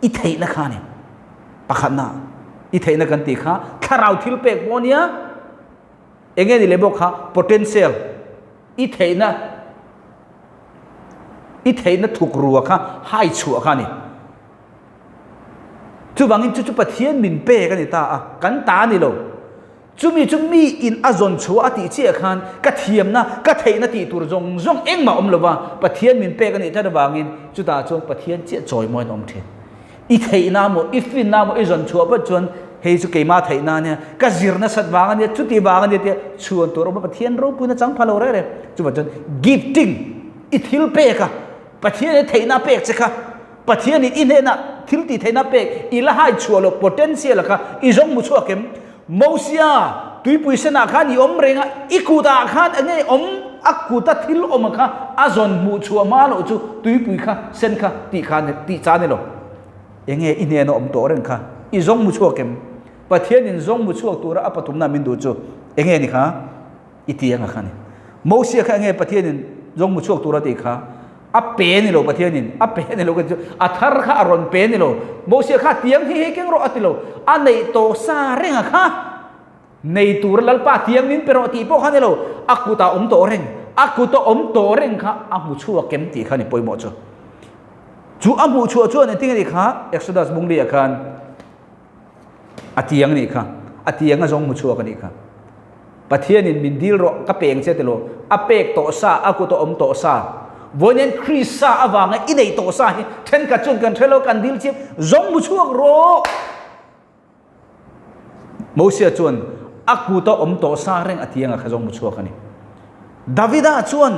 อิเทยนะค่ะเนี่ยปะขันนาอิเทยนะกันตีค่ะข้าเราทิลเป็กโมเนียเองนี่เลยบอกค่ะ potential อิเทยนะถูกรัวค่ะให้ชัวค่ะนี่จูบางอินจูปะเทียนมินเป้กันนี่ตากันตานี่โลจุมีอินอาจนชัวอติเจียขันกระเทียมนะกระเทยนะตีตัวจงเอ็งมาอมเลวะปะเทียนมินเป้กันนี่ถ้าจะบางอินจุตาจงปะเทียนเจียจอยมวยนอมเทนอีเทยนาโมอีฟินนาโมอีจนชัวปัจจุบันเฮจุเกมาเทยนาเนี่ยกระจิรนะสัตว์บางอันเนี่ยจุตีบางอันเนี่ยชวนตัวเราปะเทียนรูปุนะจังพะโลเร่เลยจุปัจจุบัน gifting อีทิลเป้ค่ะปะเทียนเทยนาเป้สิค่ะปะเทียนนี่อินเนนะทิลตีเทยนาเป้อีละให้ชัวโล potential ละค่ะอีจงมุชัวเข็มโมเซียตุยปุยเสนาขันยอมเรงอีกูตาขันเงี้ยอมอักกูตาทิลอมค่ะอาจนมูชัวมาโลจูตุยปุยค่ะเส้นค่ะตีขันตีจานนี่โลยังไงอินเดียนอมตัวเรงค่ะอีจงมุชัวเก็มประเทศนี้จงมุชัวตัวระอัปตุมนามินดูจูยังไงนี่ค่ะอีเตียงค่ะนี่โมเซียค่ะยังไงประเทศนี้จงมุชัวตัวระตีค่ะอัปเปนี่โลประเทศนี้อัปเปนี่โลกันจูอัทารค่ะอรอนเปนี่โลโมเซียค่ะเตียงที่เฮกิงโรอัติโลอันในโตซาเรงค่ะในตัวลัลปาเทียงมินเปรอตีพวกเขาเนี่ยเราอักกุตาอมโตเร่งอักกุตาอมโตเร่งค่ะอามุชัวเก็มตีเขาเนี่ยปอยหมดจ้ะจูอามุชัวเนี่ยที่นี่ค่ะเอ็กซ์โซดัสบุงเดียกันอาเทียงนี่ค่ะอาเทียงก็จงมุชัวกันนี่ค่ะประเทศนี้มินดิลโรกับเปงเช่นเดียวอาเปกโตซาอักกุตาอมโตซาวันนี้คริสซาอวางอินเดโตซาเทนกัดจุนกันเทโลกันดิลเชียจงมุชัวโรโมเสียจวนอักกูโตอมโตซาเร่งอธิยังขจงมุชัวกันนี่ดาวิดาชวน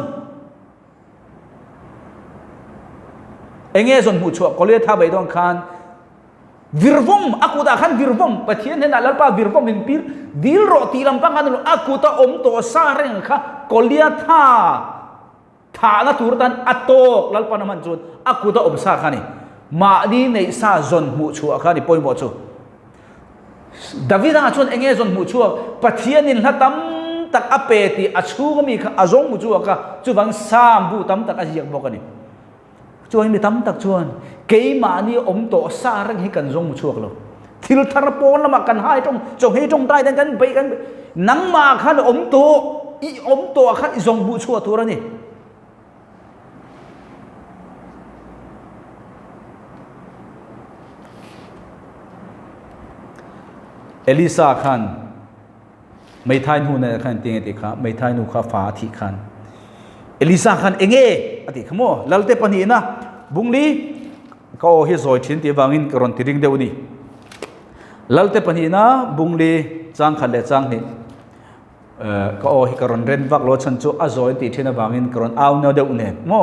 เองจนมุชัวก็เลยท้าไปต้องการวิรวงอักกูตาขันวิรวงปะเทียนเห็นอะไรป้าวิรวงมินปีร์ดิลโรตีลำพังกันอักกูโตอมโตซาเร่งค่ะก็เลยท้าละตัวตันอัตโตลัลปานามันจวนอักกูโตอมซากันนี่มาดีในซาจนมุชัวกันนี่ปอยหมดจูดาวิดาชวนเองจนมุชัวปะเทียนินละตั้มตักอเปติอชูก็มีอาจงมุชัวก็จูบังสามบูตั้มตักอาเจียกบอกกันนี่ชวนมีตั้มตักชวนเกี่ยมานี่อมโตซาเร่งให้กันจงมุชัวกันเลยทิลทารปอนละมากันให้จงให้จงได้ดังกันไปกันนังมาขันอมโตขันจงมุชัวตัวนี่เอลิซาขันไม่ทายนูนขันเตียงติค่ะไม่ทายนูข้าฟ้าที่ขันเอลิซาขันเองอติขโมลัลเตปนีนะบุงลี ก็โอฮิโซยชินตีวางินกรอนติริงเดวนี่ลัลเตปนีนะบุงลีจังขันเลจังนี่ก็โอฮิกรอนเรนวักโลชันจูอาโซยตีเทนวางินกรอนเอาเนเดวเนี่ยโม่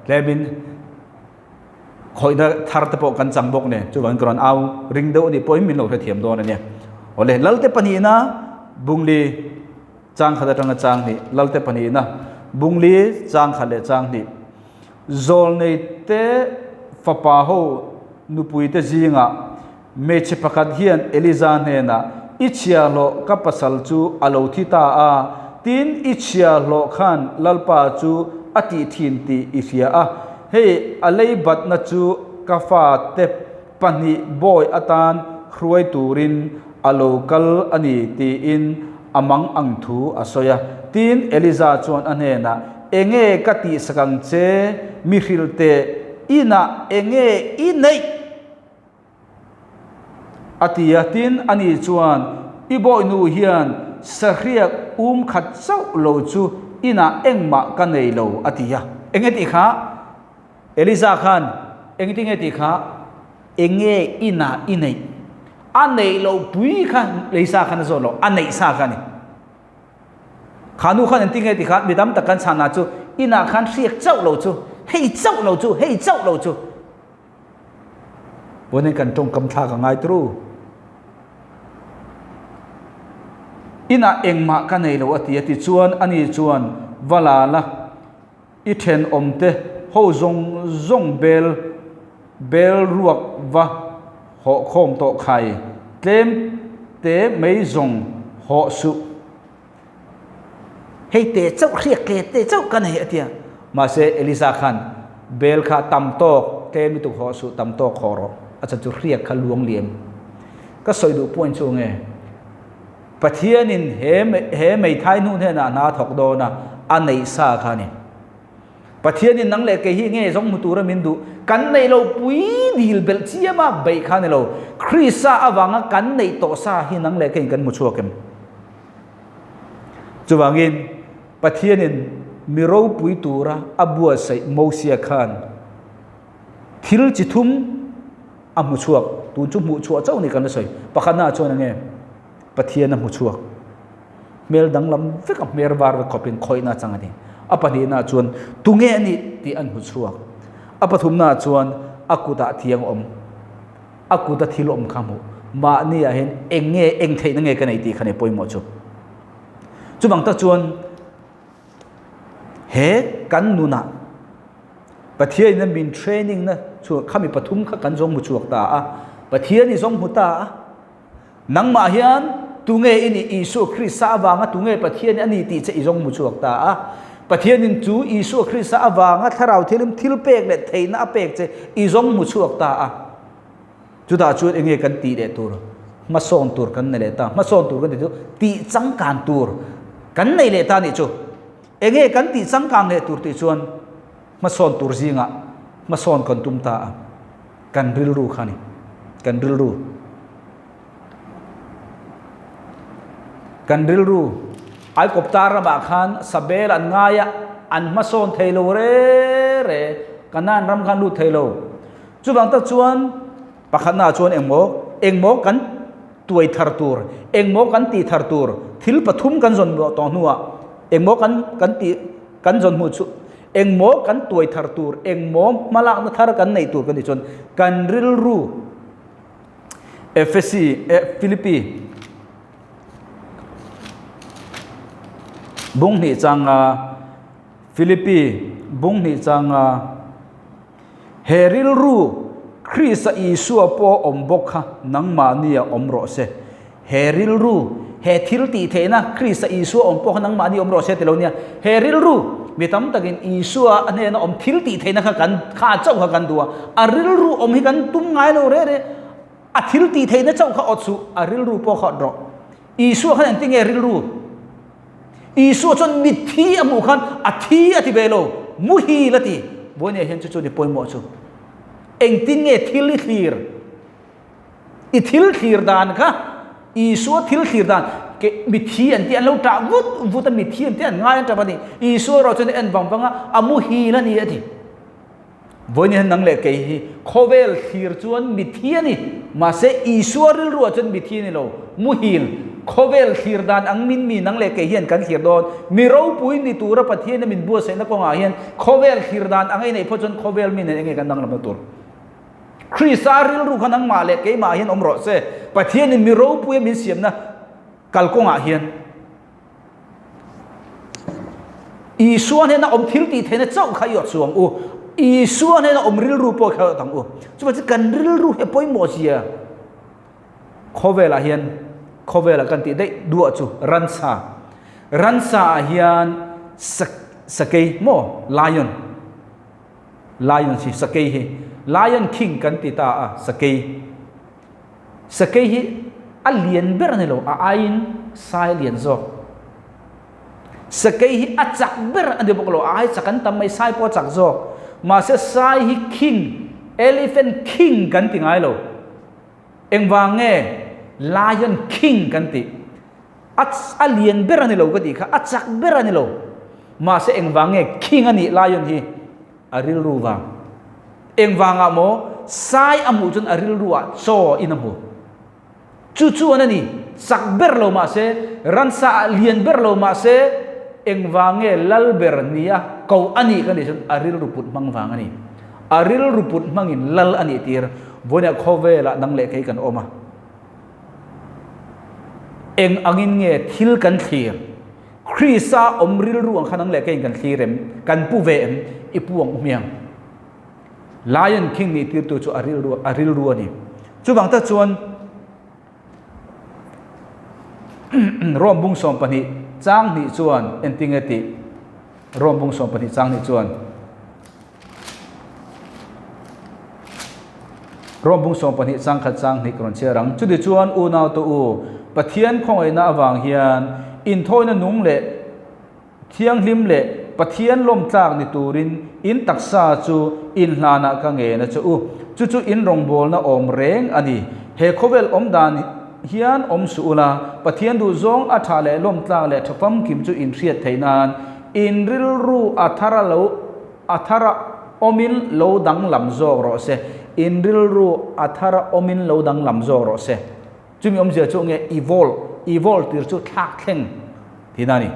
เลบินคอยได้ทาร์ตปกันจังบกเนี่ยจูวางินกรอนเอาริงเดวนี่ปอยมินโลเทียมโดนเนี่ยโอเลลัลเตปนีนะบุงลีจังขันเลจังนี่ลัลเตปนีนะบุงลีจังขันเลจังนี่โซลในเตฟปาโฮนุปุยเตจิงะเมชิปกัดเฮียนเอลิซาเนนะอิชยาโลกับปัสลจูอโลทิตาอาตินอิชยาโลขันลัลปาจูอติทินติอิเฟียอาเฮอเลบัดนัจูกาฟาเตปนิบอยอตานครวยตูรินอโลกัลอันนี้ตีอินอามังอังทูอสอยตินเอลิซาจวนอันเนนะเองกติสกังเจมิริลเตอินะเองอินเนอติยาตินอันนี้จวนอีบอยนูเฮียนสเรียกขัดเจ้าโลจูอินะเองมากันในโลอติยาเองติขาเอลิซาขันเองติติขาเองอินะอินเนอันในโลปุยขันเอลิซาขันโซโลอันในซาขันขานูขันติงติขาบิดามตะกันชานาจูอินะขันเรียกเจ้าโลจูให้เจ้าโลจูให้เจ้าโลจูวันนี้กันตรงคำทากับไงตรูอินะเองมากันในโลอติยติจวนอันนี้จวนวลาละอิเทนอมเตโฮซงเบลรวกวะหอคมโตไข่เต็มเตไม่ซงหอสุให้เตเจ้าเรียกเกเตเจ้ากันในอติยมาเซเอลิซาขันเบลขาตำโตกเตมิตุหอสุตำโตกขอรออาจารย์จะเรียกขลวงเหลี่ยมก็สอยดูป่วนช่วงไงปะเทียนินเฮไม่ท้ายนู่นเท่านาถกโดนะอันไหนซาขานี่ปะเทียนินนังเล็กเฮียเงี้ยสองมุตุระมินดูกันในเราปุยดีลเบลเชียมาใบขาในเราคริสซาอวังกันในโตซาหินังเล็กกันมุชัวเกมจูวังินปะเทียนินมีเราปุยตูระอับวัวใส่โมเสียขันทิลจิทุมอัมุชัวตูนจุมุชัวเจ้านี่กันเลยปะขันน่าชวนยังไงปะเทียนมุชัวเมลดังลำฟิกเมรบาร์ก็เป็นคอยน่าจังอันนี้อปะนี่น่าชวนตุงเงนี่ที่อันมุชัวอปะทุมน่าชวนอากุตะเทียงอมอากุตะทิลอมขมุมาเนี่ยเห็นเองเงเองเทนังเงกันในตีขันในปอยหมดจุบังตะชวนเฮกันนุนะปะเทียนนั้นเป็นเทรนนิ่งนะช่วยข้ามีปฐุมข้ากันจงมุชวกตาปะเทียนนี่จงมุตานังมาเฮียนตุเงอินี่อิสุคริสต์อาวางตุเงปะเทียนอันนี้ตีจะจงมุชวกตาปะเทียนนี่จูอิสุคริสต์อาวางถ้าเราทิลเป็กเด็ดเทน่าเป็กจะจงมุชวกตาจุดาจุดเองกันตีเด็ดตัวมาส่งตัวกันในเลต้ามาส่งตัวกันเด็ดตีจังการตัวกันในเลต้านี่จูเองกันตีสังกังเลตุติชวนมาสอนตุรซิงะมาสอนกันตุมตากันริลรูขานี่กันริลรูไอ้กบตาระบาขันสเบลอันง่ายอันมาสอนเทโลเร่กันนั่นรำคันรูเทโลจุบังตะชวนปะขันน่าชวนเองโมกันตัวทาร์ตูร์เองโมกันตีทาร์ตูร์ทิลปฐุมกันจนตอนหัวเองโมกันตีกันจนมุชุเองโมกันตัวทาร์ตูร์เองโมมาลักนัทาร์กันในตัวกันดิจนกันริลรูเอฟซีฟิลิปปีบุงนี่จังฟิลิปปีบุงนี่จังเฮริลรูคริสอีสัวปออมบกค่ะนังมาเนียอมโรเซเฮริลรูเฮทิลตีเทนะคริสอีสัวอมปอนังมาเนียอมโรเซติโลเนียเฮริลรูมีตั้มตะกินอีสัวอันนี้นะอมทิลตีเทนะกันข้าเจ้ากันตัวอาริลรูอมให้กันตุ้มไงโลเร่อาทิลตีเทนะเจ้าข้าอดสุอาริลรูปอข้าดรออีสัวขันติงเอริลรูอีสัวจนมิทีอมุขันอาทีอธิเบโลมุฮีละตีบนเนี่ยเห็นจุดนี้ปอยหมดจุเองติงเอทิลทีร์อีทิลทีร์ดานค่ะอีสัวทิลทีร์ดานเกมิทีอันที่อันเราจะวุฒิมิทีอันที่อันง่ายจังปะนี่อีสัวเราจะเนี่ยอันบังบังอ่ะอามุฮีละนี่อธิ với nên năng lệ cái khovel thir chuan mi thiên ni mà sẽ Israel ruột chuan mi thiên ni lo mu hil khovel thir dan ang min mi năng lệ cái hiền kan thir don mi rau pui ni tura pathian min bua se na ko nga hiền khovel thir dan ang ai nei pho chuan khovel min nei kan nang lam tur Chrisaril ru khanang ma le ke ma hian omro se pathian ni mi rau pui min siam na kal ko nga hian Israel he na om thil ti the na chau khai yot suam u Israel he na om ril ru po kha tang u chu ba kan ril ru he poi mo sia khovela hian khovela kan ti dei du chu ransa hian sakei mo lion si sakei hi lion king kan ti ta a sakei hi a lian ber ne lo a ain sai lian zo sakei hi a chak ber ande bok lo ai chakan tam mai sai po chak zo ma se sai hi king elephant king kan ti ngai lo eng wange lion king kan ti a lian ber ani lo ka ti kha a chak ber ani lo ma se eng wange king ani lion hi aril ru wang eng wanga mo sai amu chun aril ruwa cho inamu chu anani chak ber lo ma se ransa lian ber lo ma se eng wange lal ber nia ko ani kan ni chun aril ruput mang wang ani aril ruput mangin lal ani tir bonia khovela nang le kai kan oma eng angin nge thil kan thlir Krisa omril ruang khanang le kai kan thirem kan pu ve em ipuang umiang Lion King ni tir tu chu aril ru ani chu bang ta chuan rom bung som pani chang ni chuan enting ati rom bung som pani chang ni chuan rom bung som pani chang khat chang ni kron cherang chu di chuan u naw to u pathian khong na awang hian in thoina nung le thiang hlim le pathian lom tlak ni turin in taksa chu in hlana ka nge na chu in rong bol na om reng ani he khovel om dan hian om suula pathian du zong atha le lom tlak le thapam kim chu in riat theinan in ril ru athara omin lo dang lam zo ro se in ril ru athara omin lo dang lam zo ro se chumi om je chu nge evol tir chu thak thleng ti nani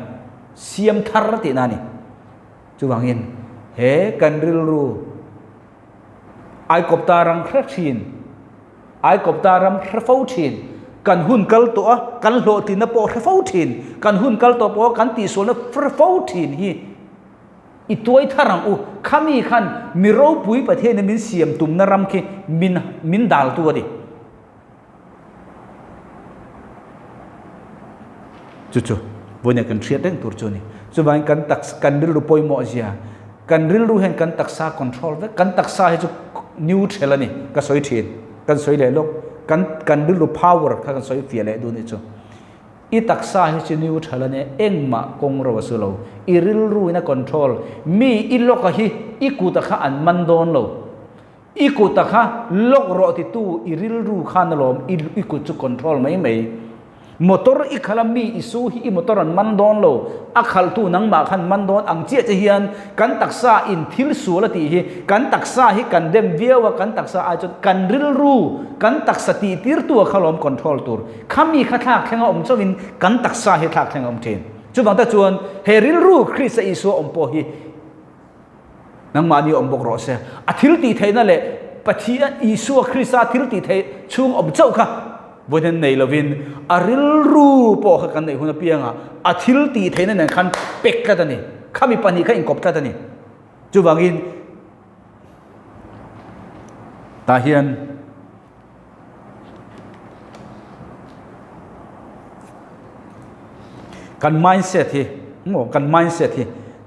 siam thar ti nani chu wangin he kan ril ru ai koptarang khrathin ai koptaram khrafautin kan hun kal to kan lo tin na po khrafautin kan hun kal to po kan ti sol na khrafautin hi i toy tharang u khami khan miro pui pathe na min siam tum na ram ki min dal tu adi chu bonya kan thriat deng tur chu ni chu bang kan ril ru poi mo zia kan ril ru hen kan taksa control ve kan taksa he chu neutral ani ka soi thin kan soi le lok kan ril ru power ka kan soi fia le du ni chu i taksa he chu neutral ani engma kong ro su lo i ril ru ina control mi i lok hi i ku ta kha an man don lo i ku ta kha lok ro ti tu i ril ru khan lom i ku chu control mai motor ikhalami isu hi motor an mandon lo akhal tu nang ma khan mandon ang che hian kan taksa in thil sula ti hi kan taksa hi kan dem viawa kan taksa a chot kan ril ru kan taksa ti tir tu khalom control tur khami khathak thenga om chawin kan taksa hi thak thenga om thin chu bang ta chuan he ril ru Krista isu om po hi nang ma ni om bok ro se a thil ti theina le pathia isu Krista thil ti the chung om chau kha boden nei lovin aril ru po kha kan nei huna pianga athil ti theina nan khan pek ka dani khami pani kha in kop ta dani chu wangin ta hian kan mindset hi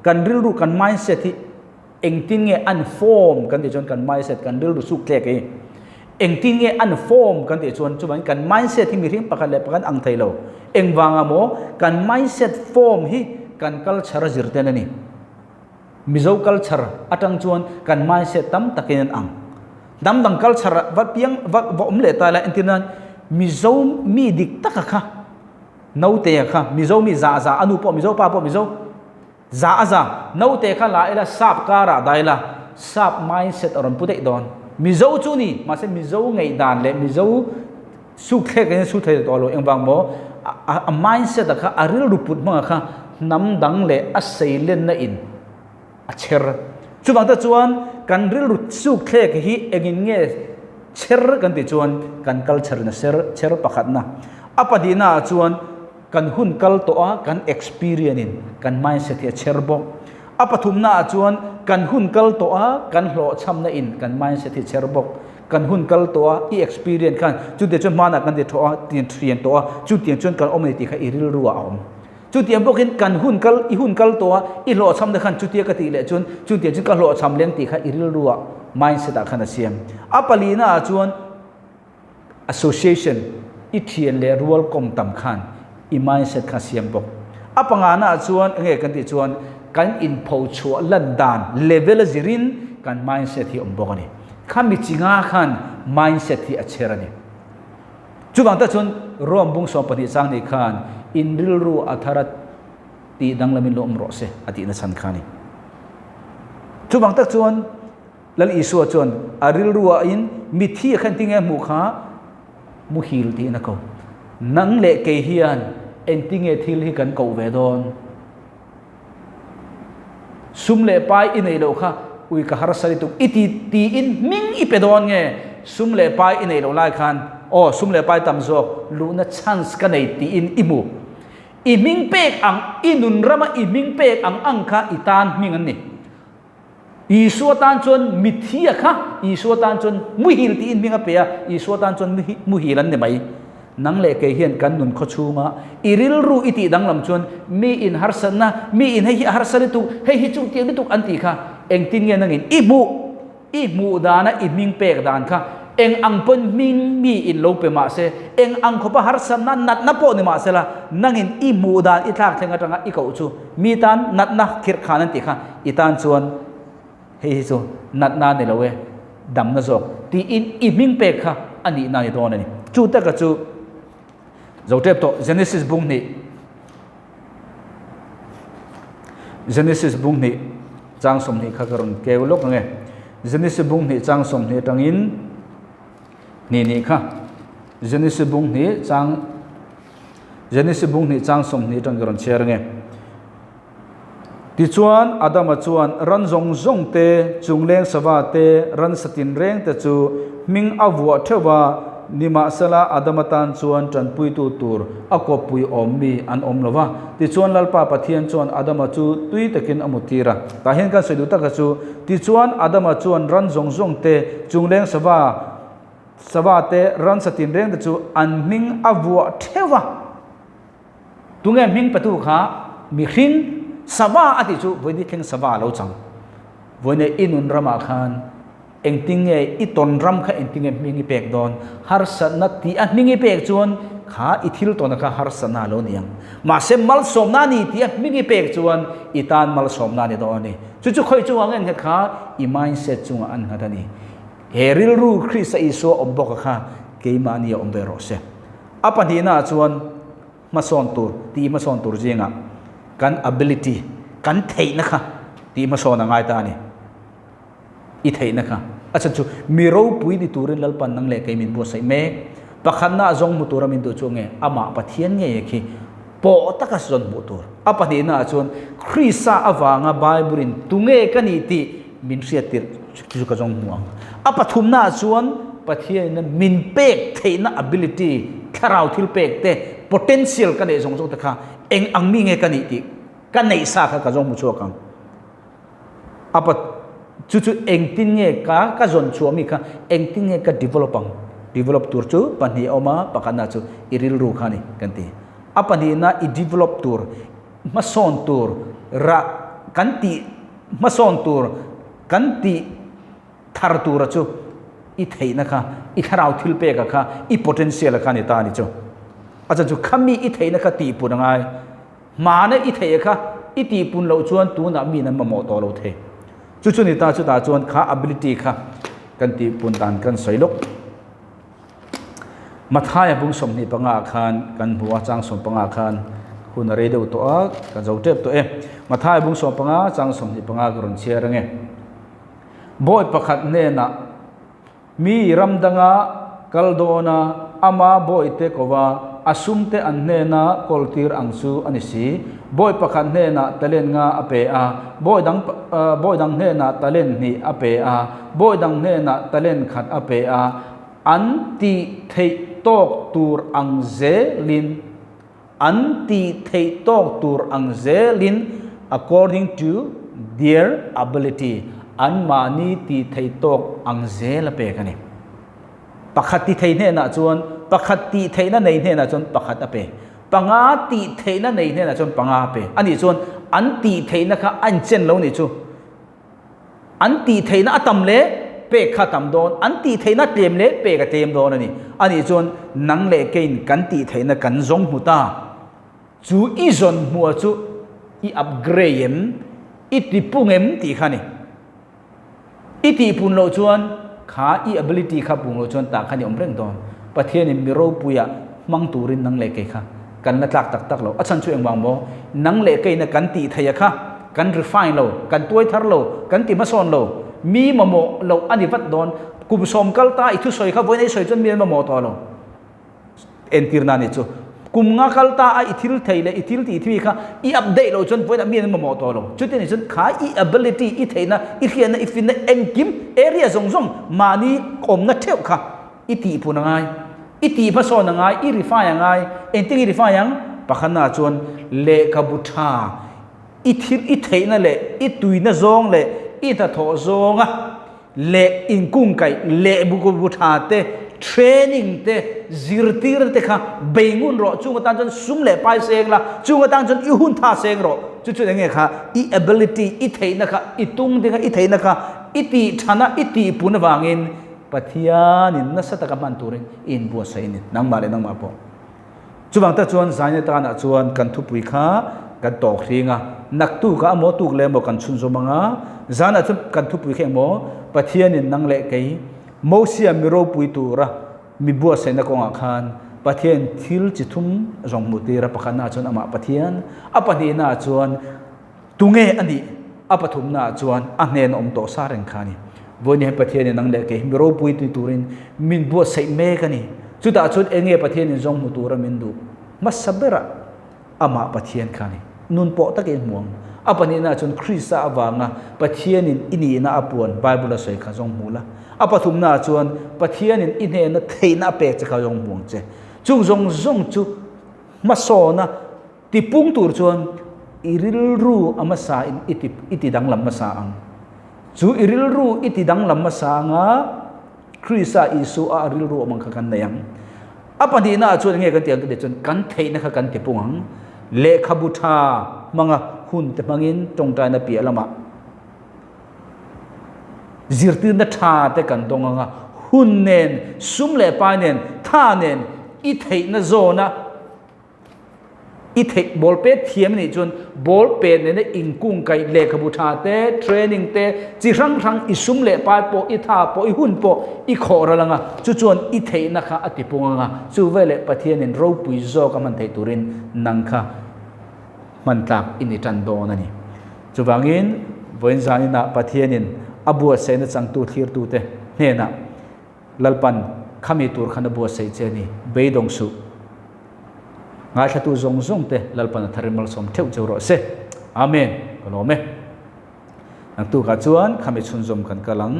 kan ril ru kan mindset hi engtin nge unform kan ti chon kan mindset kan ril ru su klek hi engtin nge unform kan ti chuan chuan kan mindset hi mi ring pakhan le pakhan ang thailo engwanga mo kan mindset form hi kan culture zirten ani mizo culture atang chuan kan mindset tam takin ang dam dang culture va piang va om le ta la entinan mizo mi dik takakha nau te kha mizo mi za anu po mizo pa po mizo za nau te kha la ela sap kara daila sub mindset aron putek don mizo chu ni ma se mizo ngai dan le mizo su khe ke su thai to lo eng bang mo a mindset kha aril ruput ma kha nam dang le a seilen na in a cher chu bang ta chuan kan ril rut su khe ke hi egin nge cher kan ti chuan kan culture na cher pakhat na apadina chuan kan hun kal to a kan experience in kan mindset hi cher bok apathum na chuan kan hun kal to a kan hlo cham na in kan mindset hi cher bok kan hun kal to a I experience kan chu te chu mana kan ti tho a tin trien to a chu tiang chuan kan omni ti kha iril ruwa om chu tiang bokin kan hun kal to a I hlo cham na khan chu tia ka ti le chun chu tiang chu ka hlo cham leng ti kha iril ruwa mindset a khana siam apalina chuan association I thian le rual kom tam khan I mindset kha siam bok apanga na chuan nge kan ti chuan kan in pho chu lan dan level zirin kan mindset hi om bok ani khami chinga khan mindset hi acherani chuwang ta chun rom bung so pani chang ni khan in ril ru atharat ti danglamin lo umro se ati na san khani chuwang ta chuan lal isu chuan aril ru in mithi khan tinge mu kha mu hil ti na ko nang le ke hian entinge thil hi kan ko ve don sum le pai in ei lo kha ui ka har sari tu iti ti in ming I pedon nge sum le pai in ei lo lai khan o sum le pai tam zo lu na chance ka nei ti in imu I ming pek ang inun rama I ming pek ang kha itan ming an ni I suatan chon mithia kha I suatan chon muhil ti in minga pe I suatan chon muhilan ne mai nang le ke hian kan nun kho chunga iril ru iti danglam chon mi in harsanna mi in hei harsari tu hei chu tiang tu anti kha eng tin nge nangin imu dana I ming pek dan kha eng ang pon ming mi in lo pe ma se eng ang kho pa harsanna nat na po ni ma se la nangin imu dan I thak thenga tanga I ko chu mi tan nat na khir khanan ti kha itan chuan hei chu nat na ne lowe dam na zok ti in I ming pek kha ani na ni don ani chu ta ka chu Zotep to Genesis bung ni chang som ni khakaron keulok nge Genesis bung ni chang som ni tangin ni kha Genesis bung ni chang som ni tangron cher nge ti chuan Adam chuan ran zong te chungleng sawa te ran satin reng te chu ming avwa thewa nima sala adamatan chuan tran pui tu tur akop pui ommi an omlova ti chuan lalpa pathian chuan adama chu tui takin amutira ta hen kan soidu taka chu ti chuan adama chuan ran zong te chungleng sawa te ran satin reng te chu an ming avwa thewa tunge ming patu kha mi hring sawa ati chu voidi theng sawa lo chang voine inun rama khan engtinge iton ram kha engtinge mingi pek don har sanna ti a mingi pek chuan kha ithil to na kha har sana lo niang ma se mal somna ni ti a mingi pek chuan itan mal somna ni do ni chu khoi chu ang nge kha I mindset chu an hadani heril ru Christ iso ombok kha keimani ombero se apani na chuan mason tur jinga kan ability kan theina kha ti masona ngai ta ni I theina kha acha chu miro pui di turin lalpan nang le kai min bo sai me pakhanna zong mutura min do chunge ama pathian nge khi po takas zon mutur apani na chun Christa awanga Biblein tunge kani ti min riatir chu ka zong muang apathum na chuan pathian min pek theina ability kharau thil pek te potential kane zong ta kha eng angmi nge kani ti kanei sa kha ka zong mu chu kang apa chu engtin nge ka zon chuami kha engtin nge ka develop tur chu pani oma pakana chu iril ru khani kanti apani na I develop tur mason tur ra kanti mason tur kanti thar tur chu I theina kha I kharau thil pe ka kha I potential kha ni ta ni chu acha chu khami I theina kha ti punangai mana I thei kha I ti pun lo chuan tu na mi nan ma mo to lo the chu ni ta chuan kha ability kha kan ti pun tan kan soilok mathaya bung som ni panga khan kan huwa chang som panga khan hun re do to a ka jotep to mathaya bung som panga chang som ni panga ron cher nge boy pakhat ne na mi ramdanga kaldona ama boy te kova asumte an ne na koltir angsu anisi boy pakhat ne na talen nga ape a boy dang ne na talen ni ape a boy dang ne na talen khat ape a anti thei tok tur ang zelin anti thei tok tur ang zelin according to their ability an mani ti thei tok ang zel pe kani pakhat ti thei ne na chuan pakhat ti thei na nei ne na chuan pakhat ape panga ti thei na nei ne na chuan panga pe ani chuan an ti thei na kha an chen lo ni chu an ti thei na atam le pe kha tam don an ti thei na tlem le pe ka tlem don ani ani chuan nang le kein kan ti thei na kan zong huta chu i zon mua chu i upgrade em i ti pungem ti khani i ti pun lo chuan kha i ability kha pung lo chuan ta khani om reng don pathian in miro puya mang turin nang le ke kha kan na tlak tak tak lo achan chu engwang mo nang le ke na kan ti thaya kha kan refine lo kan tuai thar lo kan ti ma son lo mi mamo lo ani vat don kum som kal ta i thu soi kha voin ei soi chon mi mamo to lo entir na ni chu kum nga kal ta a ithil theile ithil ti thi kha i update lo chon voin mi mamo to lo chu ti ni chon kha i ability i theina i khian na ifin na engkim area zong zong mani kom na theu kha i ti pu na ngai i ti pa so na ngai i refine ngai enti refine yang pakhana chon le ka butha i thil i theina le i tuina zong le i ta tho zonga le in kung kai le bu ko butha te training te zirtir te kha bengun ro chunga tan jon sum le pai seng la chunga tan jon i hun tha seng ro chu chu nge kha i ability i theina kha i tung de kha i theina kha i ti thana i ti pun wangin pathian in na sataka man turin in bu sai ni nang ma le nang ma po chuwang ta chuan zanya ta na chuan kan thu pui kha kan to khringa nak tu ka mo tu le mo kan chun zo manga zana chu kan thu pui khe mo pathian in nang le kai mo sia mi ro pui tu ra mi bu sai na ko nga khan pathian thil chi thum rong mu te ra pakhana chuan ama pathian apani na chuan tunge ani apathum na chuan a hnen om to sa reng khani voin he pathian nang le ke mi ro pui tu turin min bu sai me kani chu ta chut enge pathian in zong mu tu ra min du masabera ama pathian khani nun po ta ke muang apani na chun krista awanga pathian in ini na apuan bible soi kha jong mula apathum na chuan pathian in ine na theina pe cha kha jong muang che chung jong jong chu masona ti pung tur chuan iril ru amasa in iti dang lam masa ang chu iril ru iti dang lam masa nga krista isu a iril ru amang kha kan nayang apani na chuan nge kan tiang de chun kan theina kha kan ti pungang le khabutha manga hun te mangin tongta na pi alama zirtir na tha te kan donga hun nen sum le pa nen tha nen i thei na zona i thei bol pe thiam ni chun bol pe ne ingkung kai le khabutha te training te chi rang rang i sum le pa po i tha po i hun po i khora langa chu chuan i thei na kha atipunga chu vele pathian in ro pui zo ka man thei turin nang kha man tak ini tan do na ni chuwangin voin zani na pathianin abu se na chang tu thir tu te he na lalpan khami tur khana bu se che ni beidong su nga tha tu zong zong te lalpan tharimal som theu cheu ro se amen kalo me nang tu ka chuan khami chun zom kan kalang